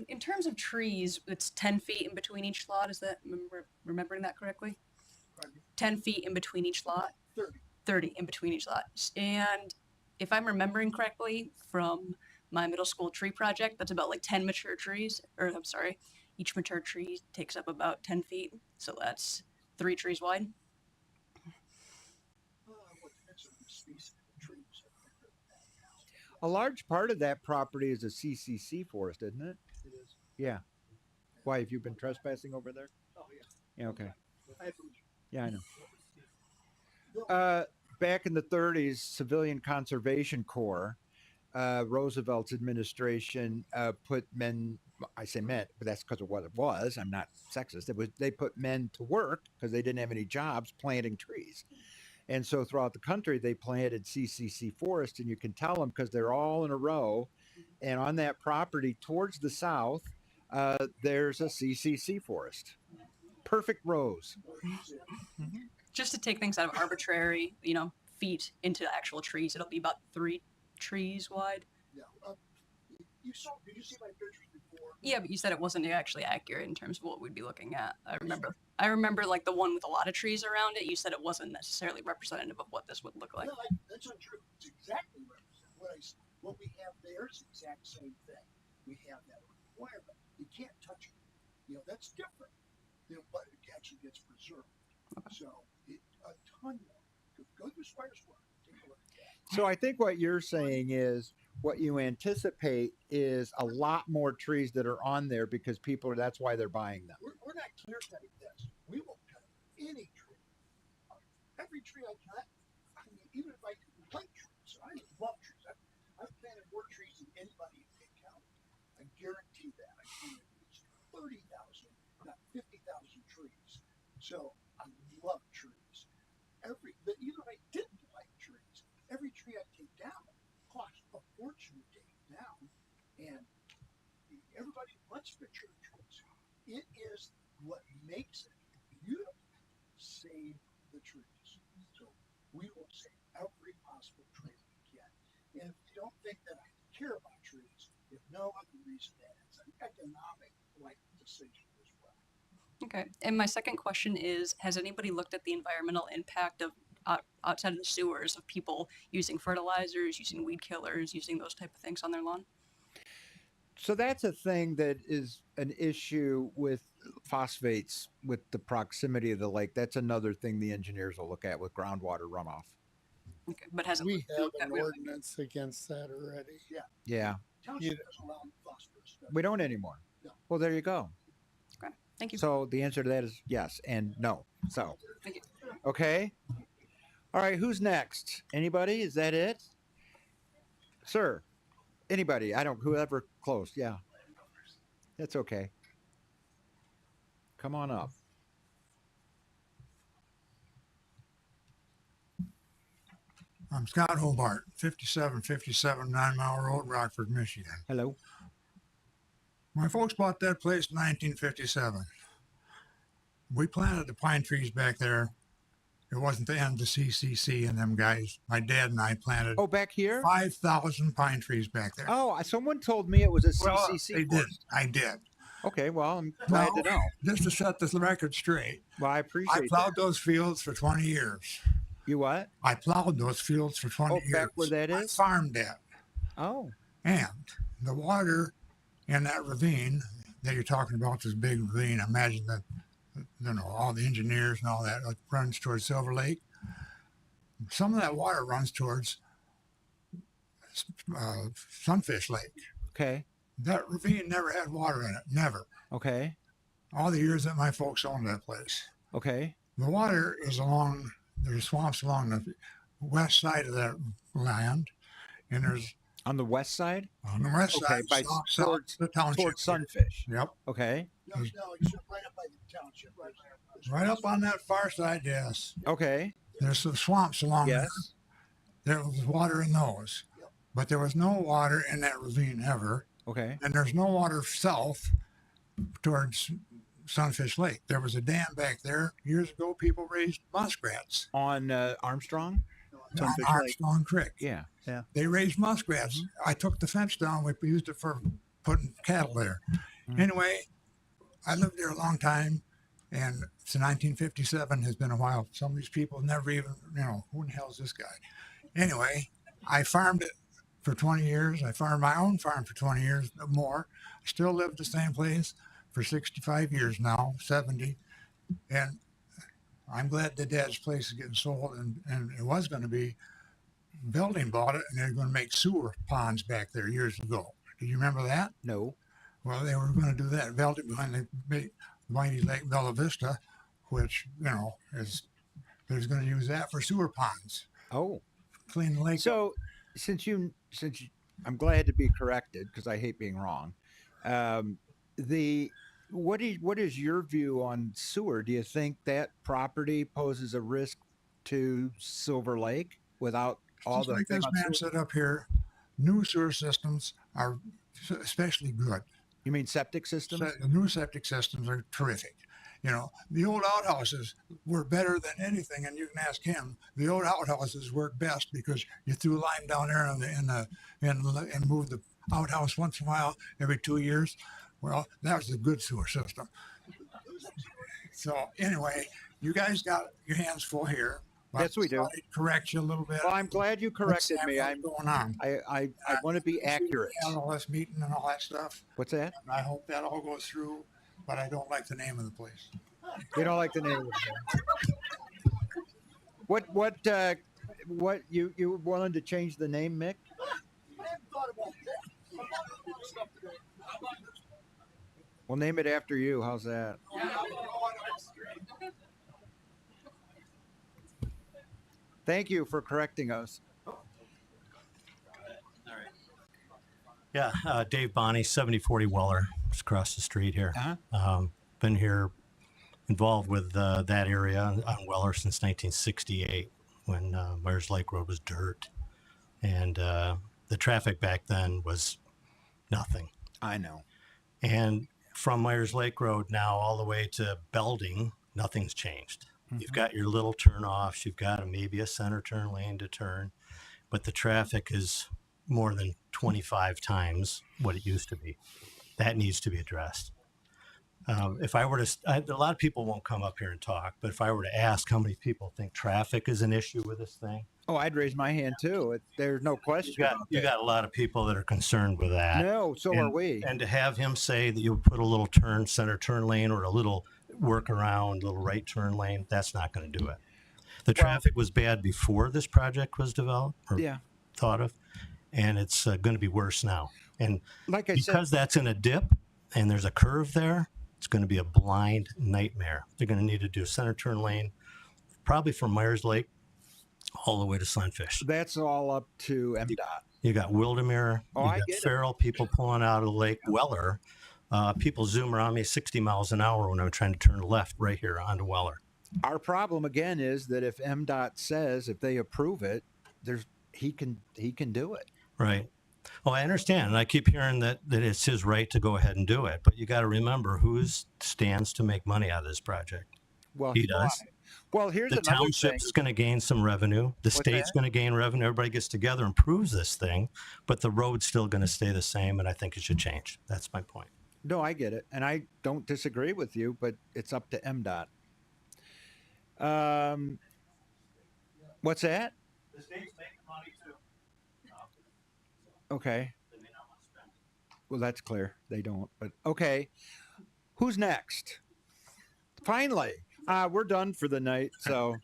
In terms of trees, it's 10 feet in between each lot. Is that remembering that correctly? 10 feet in between each lot. 30 in between each lot. And if I'm remembering correctly from my middle school tree project, that's about like 10 mature trees. Or I'm sorry, each mature tree takes up about 10 feet. So that's 3 trees wide. A large part of that property is a CCC forest, isn't it? It is. Yeah. Why, have you been trespassing over there? Oh, yeah. Yeah, okay. I have permission. Yeah, I know. Back in the 30s, Civilian Conservation Corps, Roosevelt's administration put men, I say men, but that's because of what it was. I'm not sexist. They put men to work because they didn't have any jobs planting trees. And so throughout the country, they planted CCC forest, and you can tell them because they're all in a row. And on that property towards the south, there's a CCC forest. Perfect rows. Just to take things out of arbitrary, feet into actual trees, it'll be about 3 trees wide. Yeah. Did you see my pictures before? Yeah, but you said it wasn't actually accurate in terms of what we'd be looking at. I remember like the one with a lot of trees around it. You said it wasn't necessarily representative of what this would look like. No, that's untrue. It's exactly representative. What we have there is the exact same thing. We have that requirement. You can't touch it. That's different. But it actually gets preserved. So a ton more. Go through Spider's work. Take a look at that. So I think what you're saying is what you anticipate is a lot more trees that are on there because that's why they're buying them. We're not clear cutting this. We won't cut any tree. Every tree I cut, even if I plant trees, I love trees. I've planted more trees than anybody in King County. I guarantee that. I planted at least 30,000, not 50,000 trees. So I love trees. But even if I didn't like trees, every tree I take down costs a fortune to take down. And everybody wants mature trees. It is what makes it beautiful. Save the trees. So we will save every possible tree we can. And if you don't think that I care about trees, if no other reason than it's an economic decision as well. Okay. And my second question is, has anybody looked at the environmental impact of outside of the sewers of people using fertilizers, using weed killers, using those type of things on their lawn? So that's a thing that is an issue with phosphates with the proximity of the lake. That's another thing the engineers will look at with groundwater runoff. Okay, but hasn't We have an ordinance against that already. Yeah. Yeah. Township doesn't allow phosphorus. We don't anymore. No. Well, there you go. Okay. Thank you. So the answer to that is yes and no. So, Thank you. okay. All right. Who's next? Anybody? Is that it? Sir, anybody? Whoever close. Yeah. That's okay. Come on up. I'm Scott Hobart, 5757 9 Mile Road, Rockford, Michigan. Hello. My folks bought that place in 1957. We planted the pine trees back there. It wasn't the end of the CCC and them guys. My dad and I planted. Oh, back here? 5,000 pine trees back there. Oh, someone told me it was a Well, CCC. they did. I did. Okay, well, I'm glad to know. Just to set this record straight. Well, I appreciate I plowed those fields for 20 years. You what? I plowed those fields for 20 years. Back where that is? I farmed it. Oh. And the water in that ravine that you're talking about, this big ravine, imagine that, all the engineers and all that runs towards Silver Lake. Some of that water runs towards Sunfish Lake. Okay. That ravine never had water in it. Never. Okay. All the years that my folks owned that place. Okay. The water is there's swamps along the west side of that land. And there's on the west side? On the west side. By towards the township. Towards Sunfish. Yep. Okay. No, it's right up by the township. Right up on that far side, yes. Okay. There's some swamps along there. There was water in those. But there was no water in that ravine ever. Okay. And there's no water south towards Sunfish Lake. There was a dam back there. Years ago, people raised muskrats. On Armstrong? On Armstrong Creek. Yeah. Yeah. They raised muskrats. I took the fence down. We used it for putting cattle there. Anyway, I lived there a long time. And it's 1957 has been a while. Some of these people never even, who in the hell is this guy? Anyway, I farmed it for 20 years. I farmed my own farm for 20 years more. I still live the same place for 65 years now, 70. And I'm glad that Dad's place is getting sold. And it was going to be, building bought it, and they're going to make sewer ponds back there years ago. Do you remember that? No. Well, they were going to do that. Built behind the big mighty Lake Bella Vista, which, is there's going to use that for sewer ponds. Oh. Clean the lake. So since you I'm glad to be corrected because I hate being wrong. What is your view on sewer? Do you think that property poses a risk to Silver Lake without all Just the like thing this on man sewer? said up here, new sewer systems are especially good. You mean septic systems? The new septic systems are terrific. You know, the old outhouses were better than anything, and you can ask him. The old outhouses work best because you threw lime down there and moved the outhouse once in a while every 2 years. Well, that was a good sewer system. So anyway, you guys got your hands full here. Yes, we do. I'd correct you a little bit. Well, I'm glad you corrected me. What's going on? I want to be accurate. Analyst meeting and all that stuff. What's that? And I hope that all goes through, but I don't like the name of the place. You don't like the name of the place. What you wanted to change the name, Mick? We'll name it after you. How's that? Thank you for correcting us. Yeah, Dave Bonney, 7040 Weller, just across the street here. Been here, involved with that area on Weller since 1968, when Myers Lake Road was dirt, and the traffic back then was nothing. I know. And from Myers Lake Road now all the way to Belding, nothing's changed. You've got your little turnoffs, you've got maybe a center turn lane to turn, but the traffic is more than 25 times what it used to be. That needs to be addressed. If I were to, a lot of people won't come up here and talk, but if I were to ask how many people think traffic is an issue with this thing, oh, I'd raise my hand too. There's no question. You got a lot of people that are concerned with that. No, so are we. And to have him say that you put a little center turn lane or a little workaround, little right turn lane, that's not going to do it. The traffic was bad before this project was developed or thought of, and it's going to be worse now. And like I because that's in a dip and there's a curve there, it's going to be a blind nightmare. They're going to need to do a center turn lane, probably from Myers Lake all the way to Sunfish. That's all up to MDOT. You got Wildermere, you got Farrell, people pulling out of Lake Weller. People zoom around me 60 miles an hour when I'm trying to turn left right here onto Weller. Our problem again is that if MDOT says, if they approve it, he can do it. Right. Oh, I understand. And I keep hearing that it's his right to go ahead and do it. But you got to remember who stands to make money out of this project. Well, he does. Well, here's the township's going to gain some revenue. The state's going to gain revenue. Everybody gets together and proves this thing, but the road's still going to stay the same, and I think it should change. That's my point. No, I get it, and I don't disagree with you, but it's up to MDOT. What's that? The state's making money too. Okay. Well, that's clear. They don't, but okay. Who's next? Finally. We're done for the night, so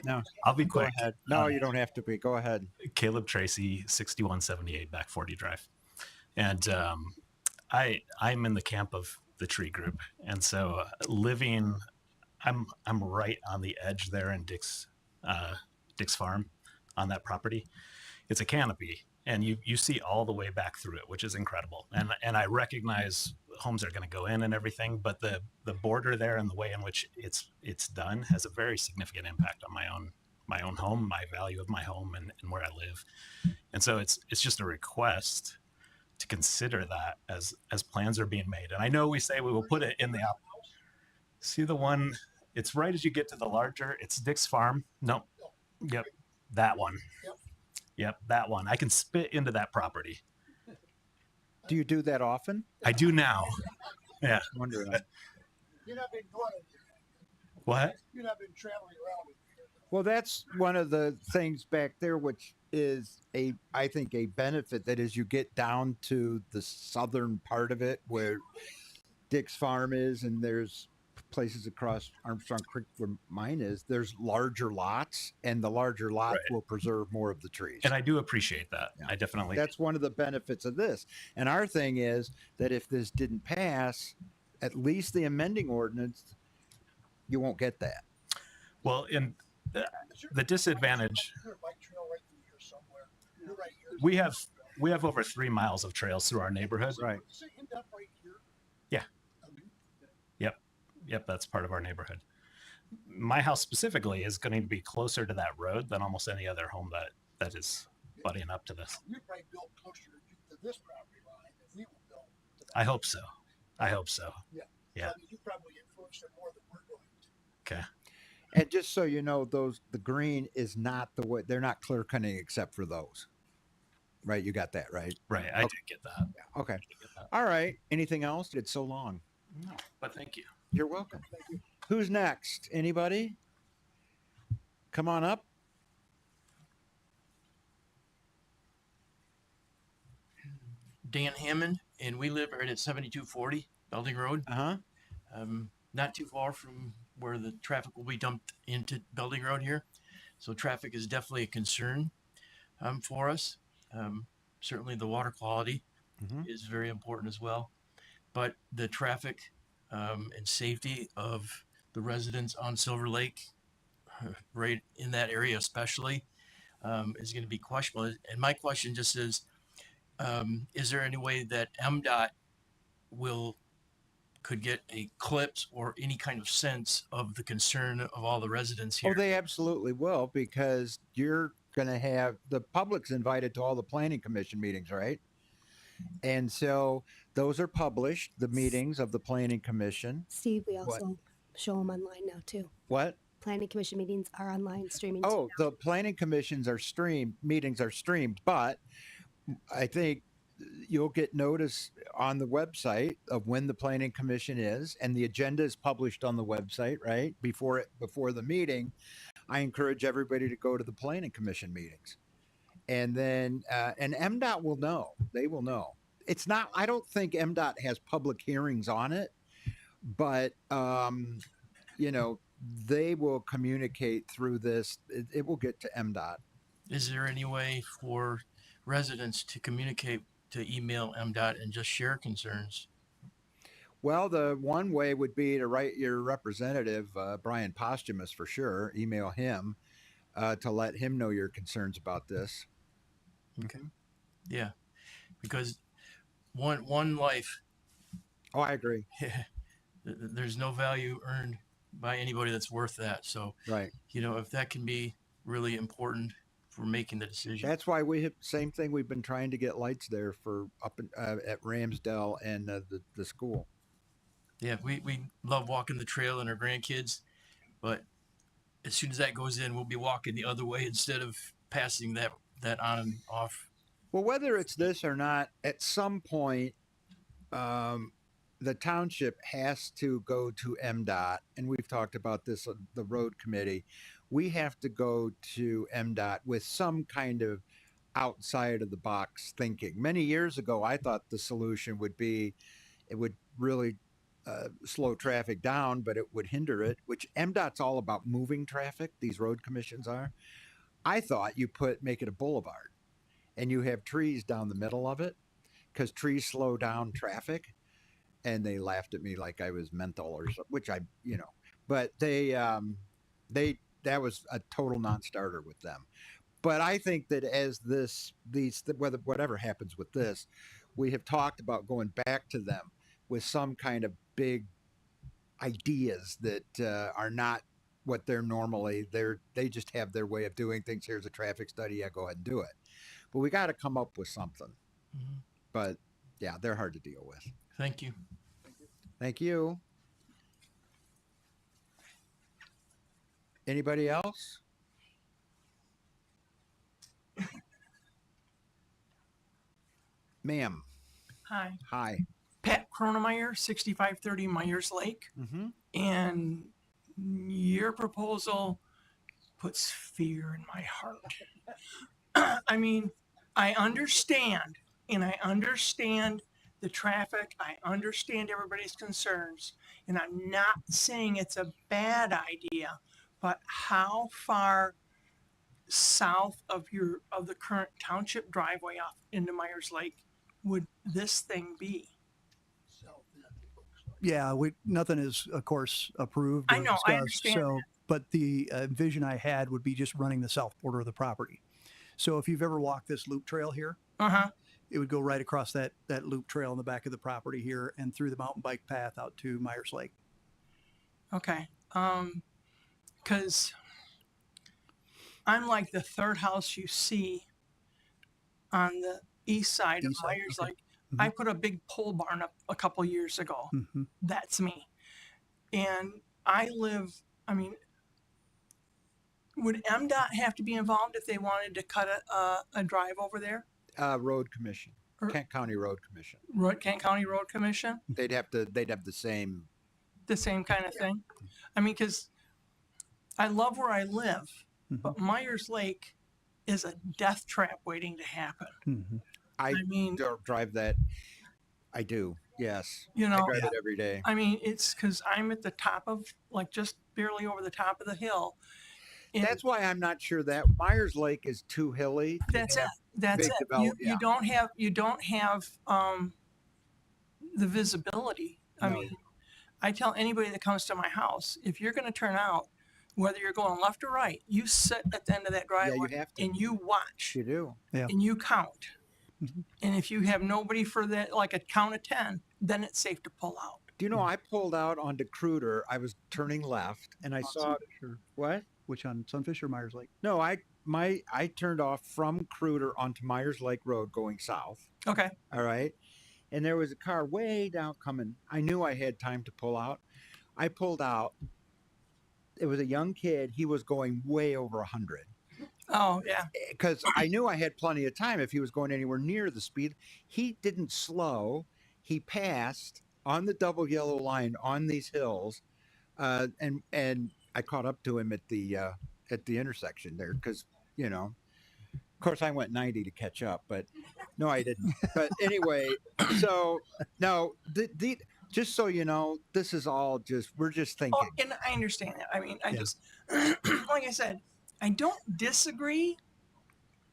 no. I'll be quick. Go ahead. No, you don't have to be. Go ahead. Caleb Tracy, 6178 Back 40 Drive. And I'm in the camp of the tree group. And so I'm right on the edge there in Dick's farm on that property. It's a canopy, and you see all the way back through it, which is incredible. And I recognize homes are going to go in and everything, but the border there and the way in which it's done has a very significant impact on my own home, my value of my home, and where I live. And so it's just a request to consider that as plans are being made. And I know we say we will put it in the see the one, it's right as you get to the larger, it's Dick's Farm. No. Yep. That one. Yep. That one. I can spit into that property. Do you do that often? I do now. Yeah. I'm wondering. You're not been going anywhere. What? You're not been traveling around. Well, that's one of the things back there, which is I think a benefit, that is you get down to the southern part of it where Dick's Farm is, and there's places across Armstrong Creek where mine is. There's larger lots, and the larger lots will preserve more of the trees. And I do appreciate that. Yeah. I definitely. That's one of the benefits of this. And our thing is that if this didn't pass, at least the amending ordinance, you won't get that. Well, in the disadvantage, we have over 3 miles of trails through our neighborhood. Right. Yeah. Yep. That's part of our neighborhood. my house specifically is going to be closer to that road than almost any other home that is butting up to this. You probably built closer to this property line than we will build. I hope so. I hope so. Yeah. Yeah. So, I mean, you probably influenced it more than we're going to. Okay. And just so you know, the green is not the way, they're not clear cutting except for those. Right? You got that, right? Right. I did get that. Yeah. Okay. All right. Anything else? It's so long. No, but thank you. You're welcome. Who's next? Anybody? Come on up. Dan Hammond, and we live right at 7240 Belding Road. Not too far from where the traffic will be dumped into Belding Road here. So traffic is definitely a concern for us. Certainly the water quality is very important as well. But the traffic and safety of the residents on Silver Lake, right in that area especially, is going to be questionable. And my question just is there any way that MDOT could get a clips or any kind of sense of the concern of all the residents here? Oh, they absolutely will, because you're going to have the public's invited to all the planning commission meetings, right? And so those are published, the meetings of the planning commission. Steve, we also show them online now too. What? Planning commission meetings are online streaming. Oh, the planning commissions are streamed, meetings are streamed, but I think you'll get notice on the website of when the planning commission is, and the agenda is published on the website, right? Before the meeting. I encourage everybody to go to the planning commission meetings. And then, and MDOT will know, they will know. It's not, I don't think MDOT has public hearings on it, but, you know, they will communicate through this. It will get to MDOT. Is there any way for residents to communicate, to email MDOT and just share concerns? Well, the one way would be to write your representative, Brian Posthumous, for sure. Email him to let him know your concerns about this. Okay. Yeah, because one life. Oh, I agree. There's no value earned by anybody that's worth that. So, right. You know, if that can be really important for making the decision. That's why we have same thing. We've been trying to get lights there for up in, at Ramsdale and the school. Yeah, we love walking the trail and our grandkids, but as soon as that goes in, we'll be walking the other way instead of passing that on and off. Well, whether it's this or not, at some point, the township has to go to MDOT, and we've talked about this, the road committee. We have to go to MDOT with some kind of outside of the box thinking. Many years ago, I thought the solution would be, it would really slow traffic down, but it would hinder it, which MDOT's all about moving traffic. These road commissions are. I thought you make it a boulevard and you have trees down the middle of it, because trees slow down traffic. And they laughed at me like I was mental or something, which I, you know, but that was a total non-starter with them. But I think that as whatever happens with this, we have talked about going back to them with some kind of big ideas that are not what they're normally. They just have their way of doing things. Here's a traffic study. Yeah, go ahead and do it. But we got to come up with something. Mm-hmm. But yeah, they're hard to deal with. Thank you. Thank you. Anybody else? Ma'am. Hi. Hi. Pat Kronemeyer, 6530 Myers Lake. Mm-hmm. And your proposal puts fear in my heart. I mean, I understand the traffic. I understand everybody's concerns. And I'm not saying it's a bad idea, but how far south of the current township driveway off into Myers Lake would this thing be? Yeah, nothing is, of course, approved. I know, discussed, I understand that. But the vision I had would be just running the south border of the property. So if you've ever walked this loop trail here, it would go right across that loop trail in the back of the property here and through the mountain bike path out to Myers Lake. Okay. because I'm like the third house you see on the east side of East side, Myers okay. Lake. I put a big pole barn up a couple years ago. Mm-hmm. That's me. And I live, I mean, would MDOT have to be involved if they wanted to cut a drive over there? Road Commission, Or- Kent County Road Commission. Kent County Road Commission? They'd have the same. The same kind of thing? I mean, because I love where I live, but Myers Lake is a death trap waiting to happen. Mm-hmm. I mean, don't drive that. I do. Yes. You I know, drive it every day. I mean, it's because I'm at the top of, like, just barely over the top of the hill. And That's why I'm not sure that Myers Lake is too hilly. that's it. That's big it. yeah. You don't have the visibility. I mean, I tell anybody that comes to my house, if you're going to turn out, whether you're going left or right, you sit at the end of that driveway have to. and you watch. You do. Yeah. And you count. And if you have nobody for that, like a count of 10, then it's safe to pull out. Do you know I pulled out onto Cruder? I was turning left and I saw what? Which on Sunfish or Myers Lake? No, I turned off from Cruder onto Myers Lake Road going south. Okay. All right. And there was a car way down coming. I knew I had time to pull out. I pulled out. It was a young kid. He was going way over 100. Oh, yeah. Because I knew I had plenty of time if he was going anywhere near the speed. He didn't slow. He passed on the double yellow line on these hills. And I caught up to him at the intersection there because, you know, of course I went 90 to catch up, but no, I didn't. But anyway, so no, just so you know, this is all we're just thinking. Oh, and I understand that. I mean, I just, like I said, I don't disagree,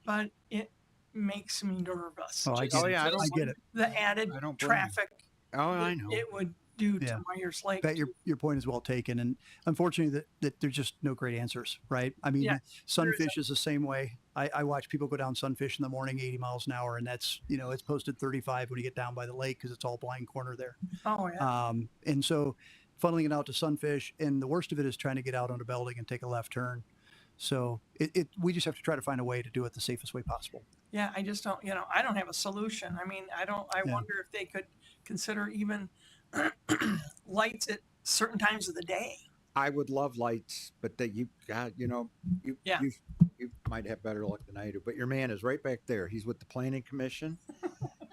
but it makes me nervous. Oh, I get it. I get it. The added traffic. Oh, I know. It would do to Myers Lake. That your point is well taken, and unfortunately, that there's just no great answers, right? I mean, Sunfish is the same way. I watch people go down Sunfish in the morning, 80 miles an hour, and that's it's posted 35 when you get down by the lake because it's all blind corner there. Oh yeah. And so, funneling it out to Sunfish, and the worst of it is trying to get out onto Belding and take a left turn. So we just have to try to find a way to do it the safest way possible. Yeah, I just don't. I don't have a solution. I mean, I wonder if they could consider even lights at certain times of the day. I would love lights, but that you might have better luck than I do. But your man is right back there. He's with the Planning Commission,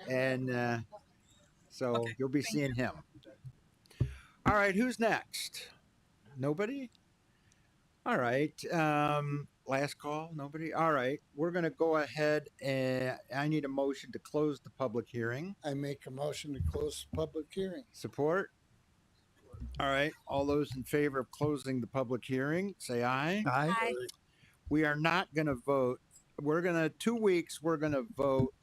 and so you'll be seeing him. All right, who's next? Nobody? All right. Last call. Nobody. All right. We're going to go ahead and I need a motion to close the public hearing. I make a motion to close the public hearing. Support. All right. All those in favor of closing the public hearing, say aye. Aye. Aye. We are not going to vote. We're going to 2 weeks. We're going to vote,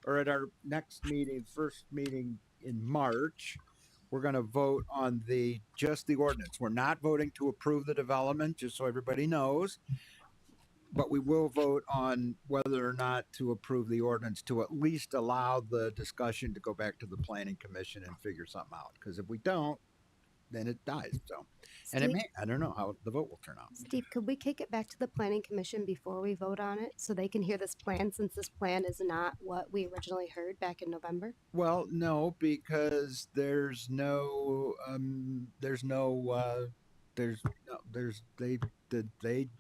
or at our next meeting, first meeting in March, we're going to vote on just the ordinance. We're not voting to approve the development, just so everybody knows. But we will vote on whether or not to approve the ordinance to at least allow the discussion to go back to the Planning Commission and figure something out. Because if we don't, then it dies. So, and I don't know how the vote will turn out. Steve, could we kick it back to the Planning Commission before we vote on it so they can hear this plan, since this plan is not what we originally heard back in November? Well, no, because they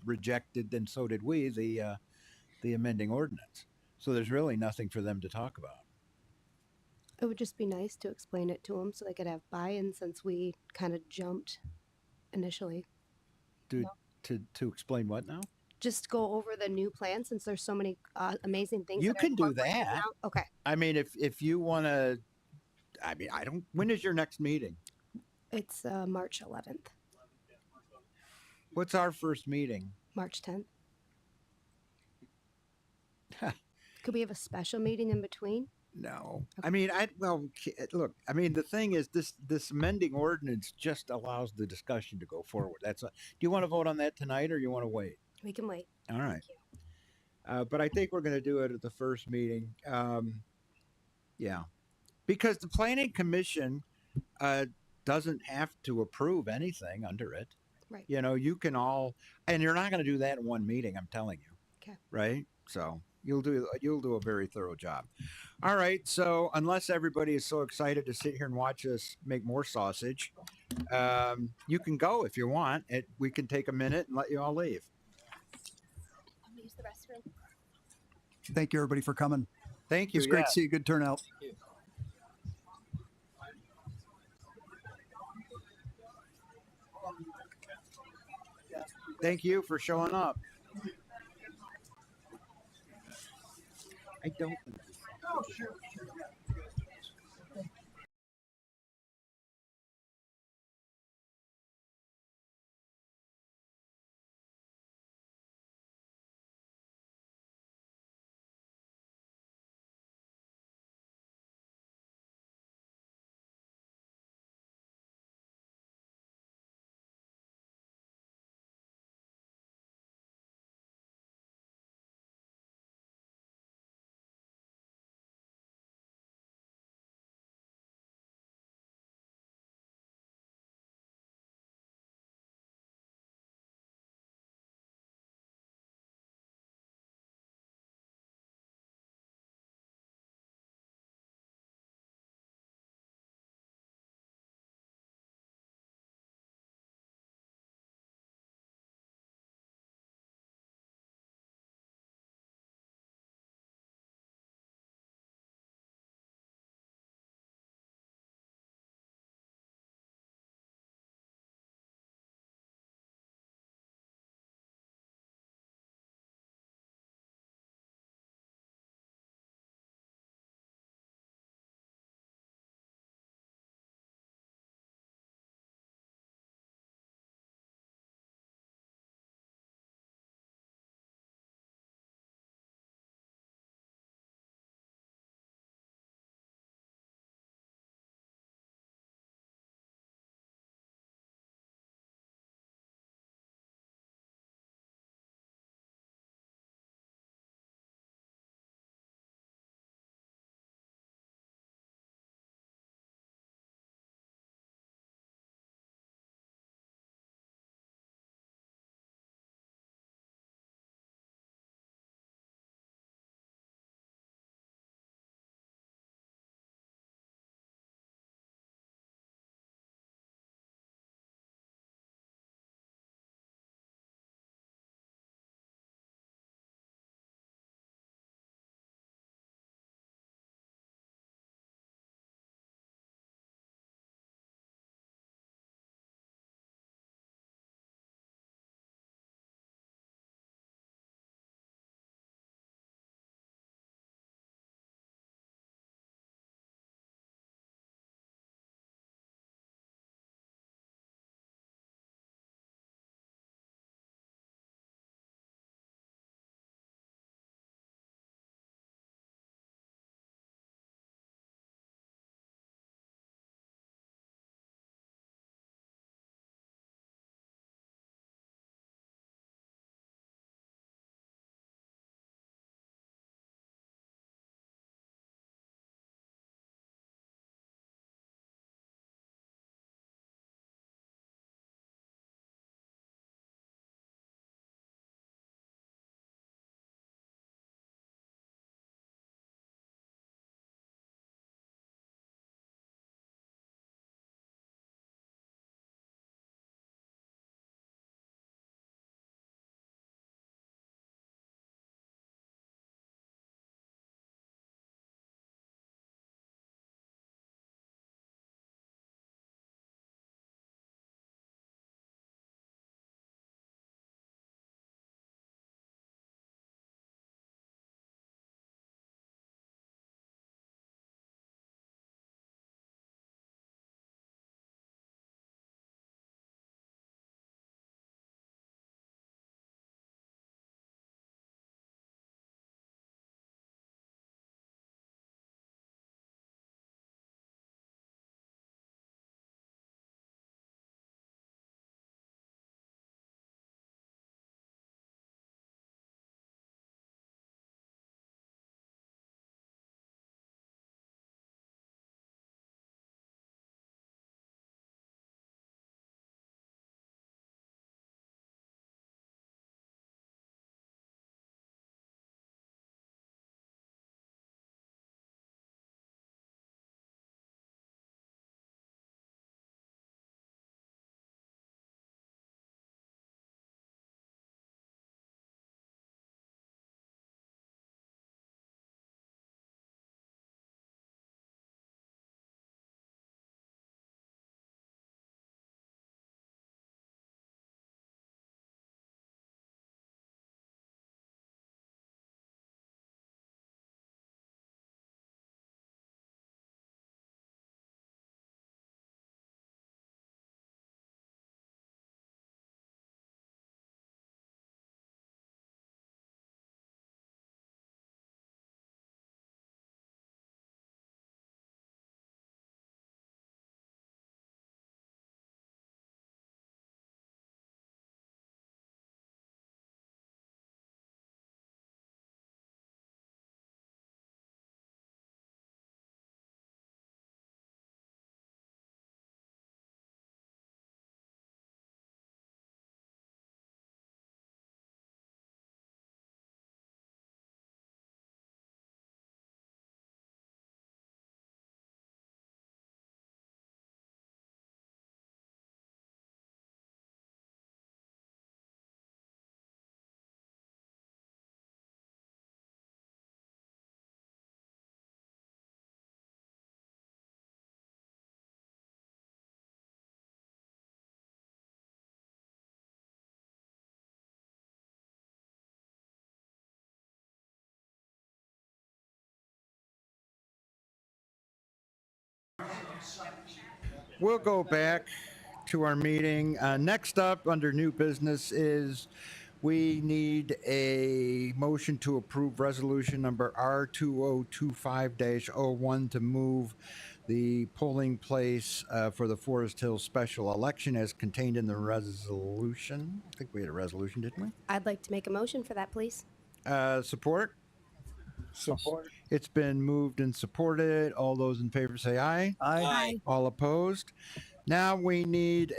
rejected, and so did we, the amending ordinance. So there's really nothing for them to talk about. It would just be nice to explain it to them so they could have buy-in, since we kind of jumped initially. To explain what now? Just go over the new plan, since there's so many amazing things. You can do that. Okay. I mean, if you want to, I mean, when is your next meeting? It's March 11th. What's our first meeting? March 10th. Could we have a special meeting in between? No. I mean, look, I mean, the thing is this amending ordinance just allows the discussion to go forward. Do you want to vote on that tonight, or you want to wait? We can wait. All right. But I think we're going to do it at the first meeting. Yeah. Because the Planning Commission doesn't have to approve anything under it. Right. You know, you can all, and you're not going to do that in one meeting. I'm telling you. Okay. Right. So you'll do a very thorough job. All right. So unless everybody is so excited to sit here and watch us make more sausage, you can go if you want. We can take a minute and let you all leave. I'm gonna use the restroom. Thank you, everybody, for coming. Thank It you. was great Yeah. to see a good turnout. Thank you for showing up. I don't think We'll go back to our meeting. Next up, under new business, is we need a motion to approve resolution number R2025-01 to move the polling place for the Forest Hills special election as contained in the resolution. I think we had a resolution, didn't we? I'd like to make a motion for that, please. Support? Support. It's been moved and supported. All those in favor say aye. Aye. All opposed? Now we need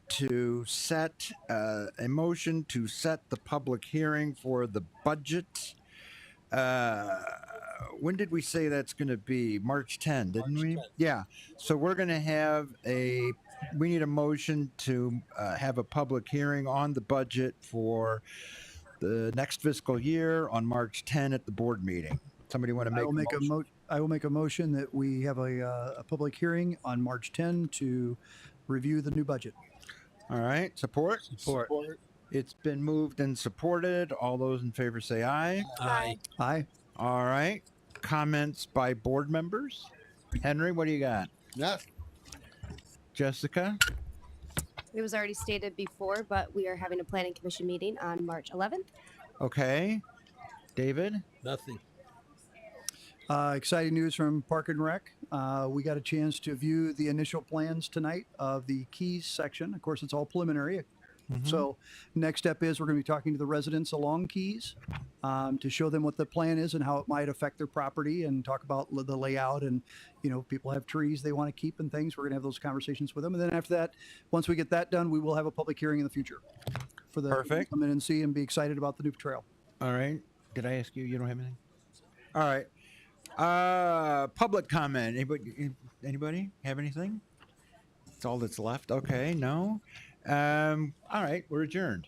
to set a motion to set the public hearing for the budget. When did we say that's going to be? March 10, didn't we? 10. Yeah. So we're going to have we need a motion to have a public hearing on the budget for the next fiscal year on March 10 at the board meeting. Somebody want to make a motion? I will make a motion that we have a public hearing on March 10 to review the new budget. All right. Support? Support. It's been moved and supported. All those in favor say aye. Aye. Aye. All right. Comments by board members? Henry, what do you got? Nothing. Jessica? It was already stated before, but we are having a planning commission meeting on March 11th. Okay. David? Nothing. Exciting news from Park and Rec. We got a chance to view the initial plans tonight of the Keys section. Of course, it's all preliminary. So next step is we're going to be talking to the residents along Keys to show them what the plan is and how it might affect their property and talk about the layout. And, you know, people have trees they want to keep and things. We're going to have those conversations with them. And then after that, once we get that done, we will have a public hearing in the future for the Perfect. come in and see and be excited about the new trail. All right. Did I ask you? You don't have anything? All right. Public comment. Anybody have anything? That's all that's left. Okay. No. All right. We're adjourned.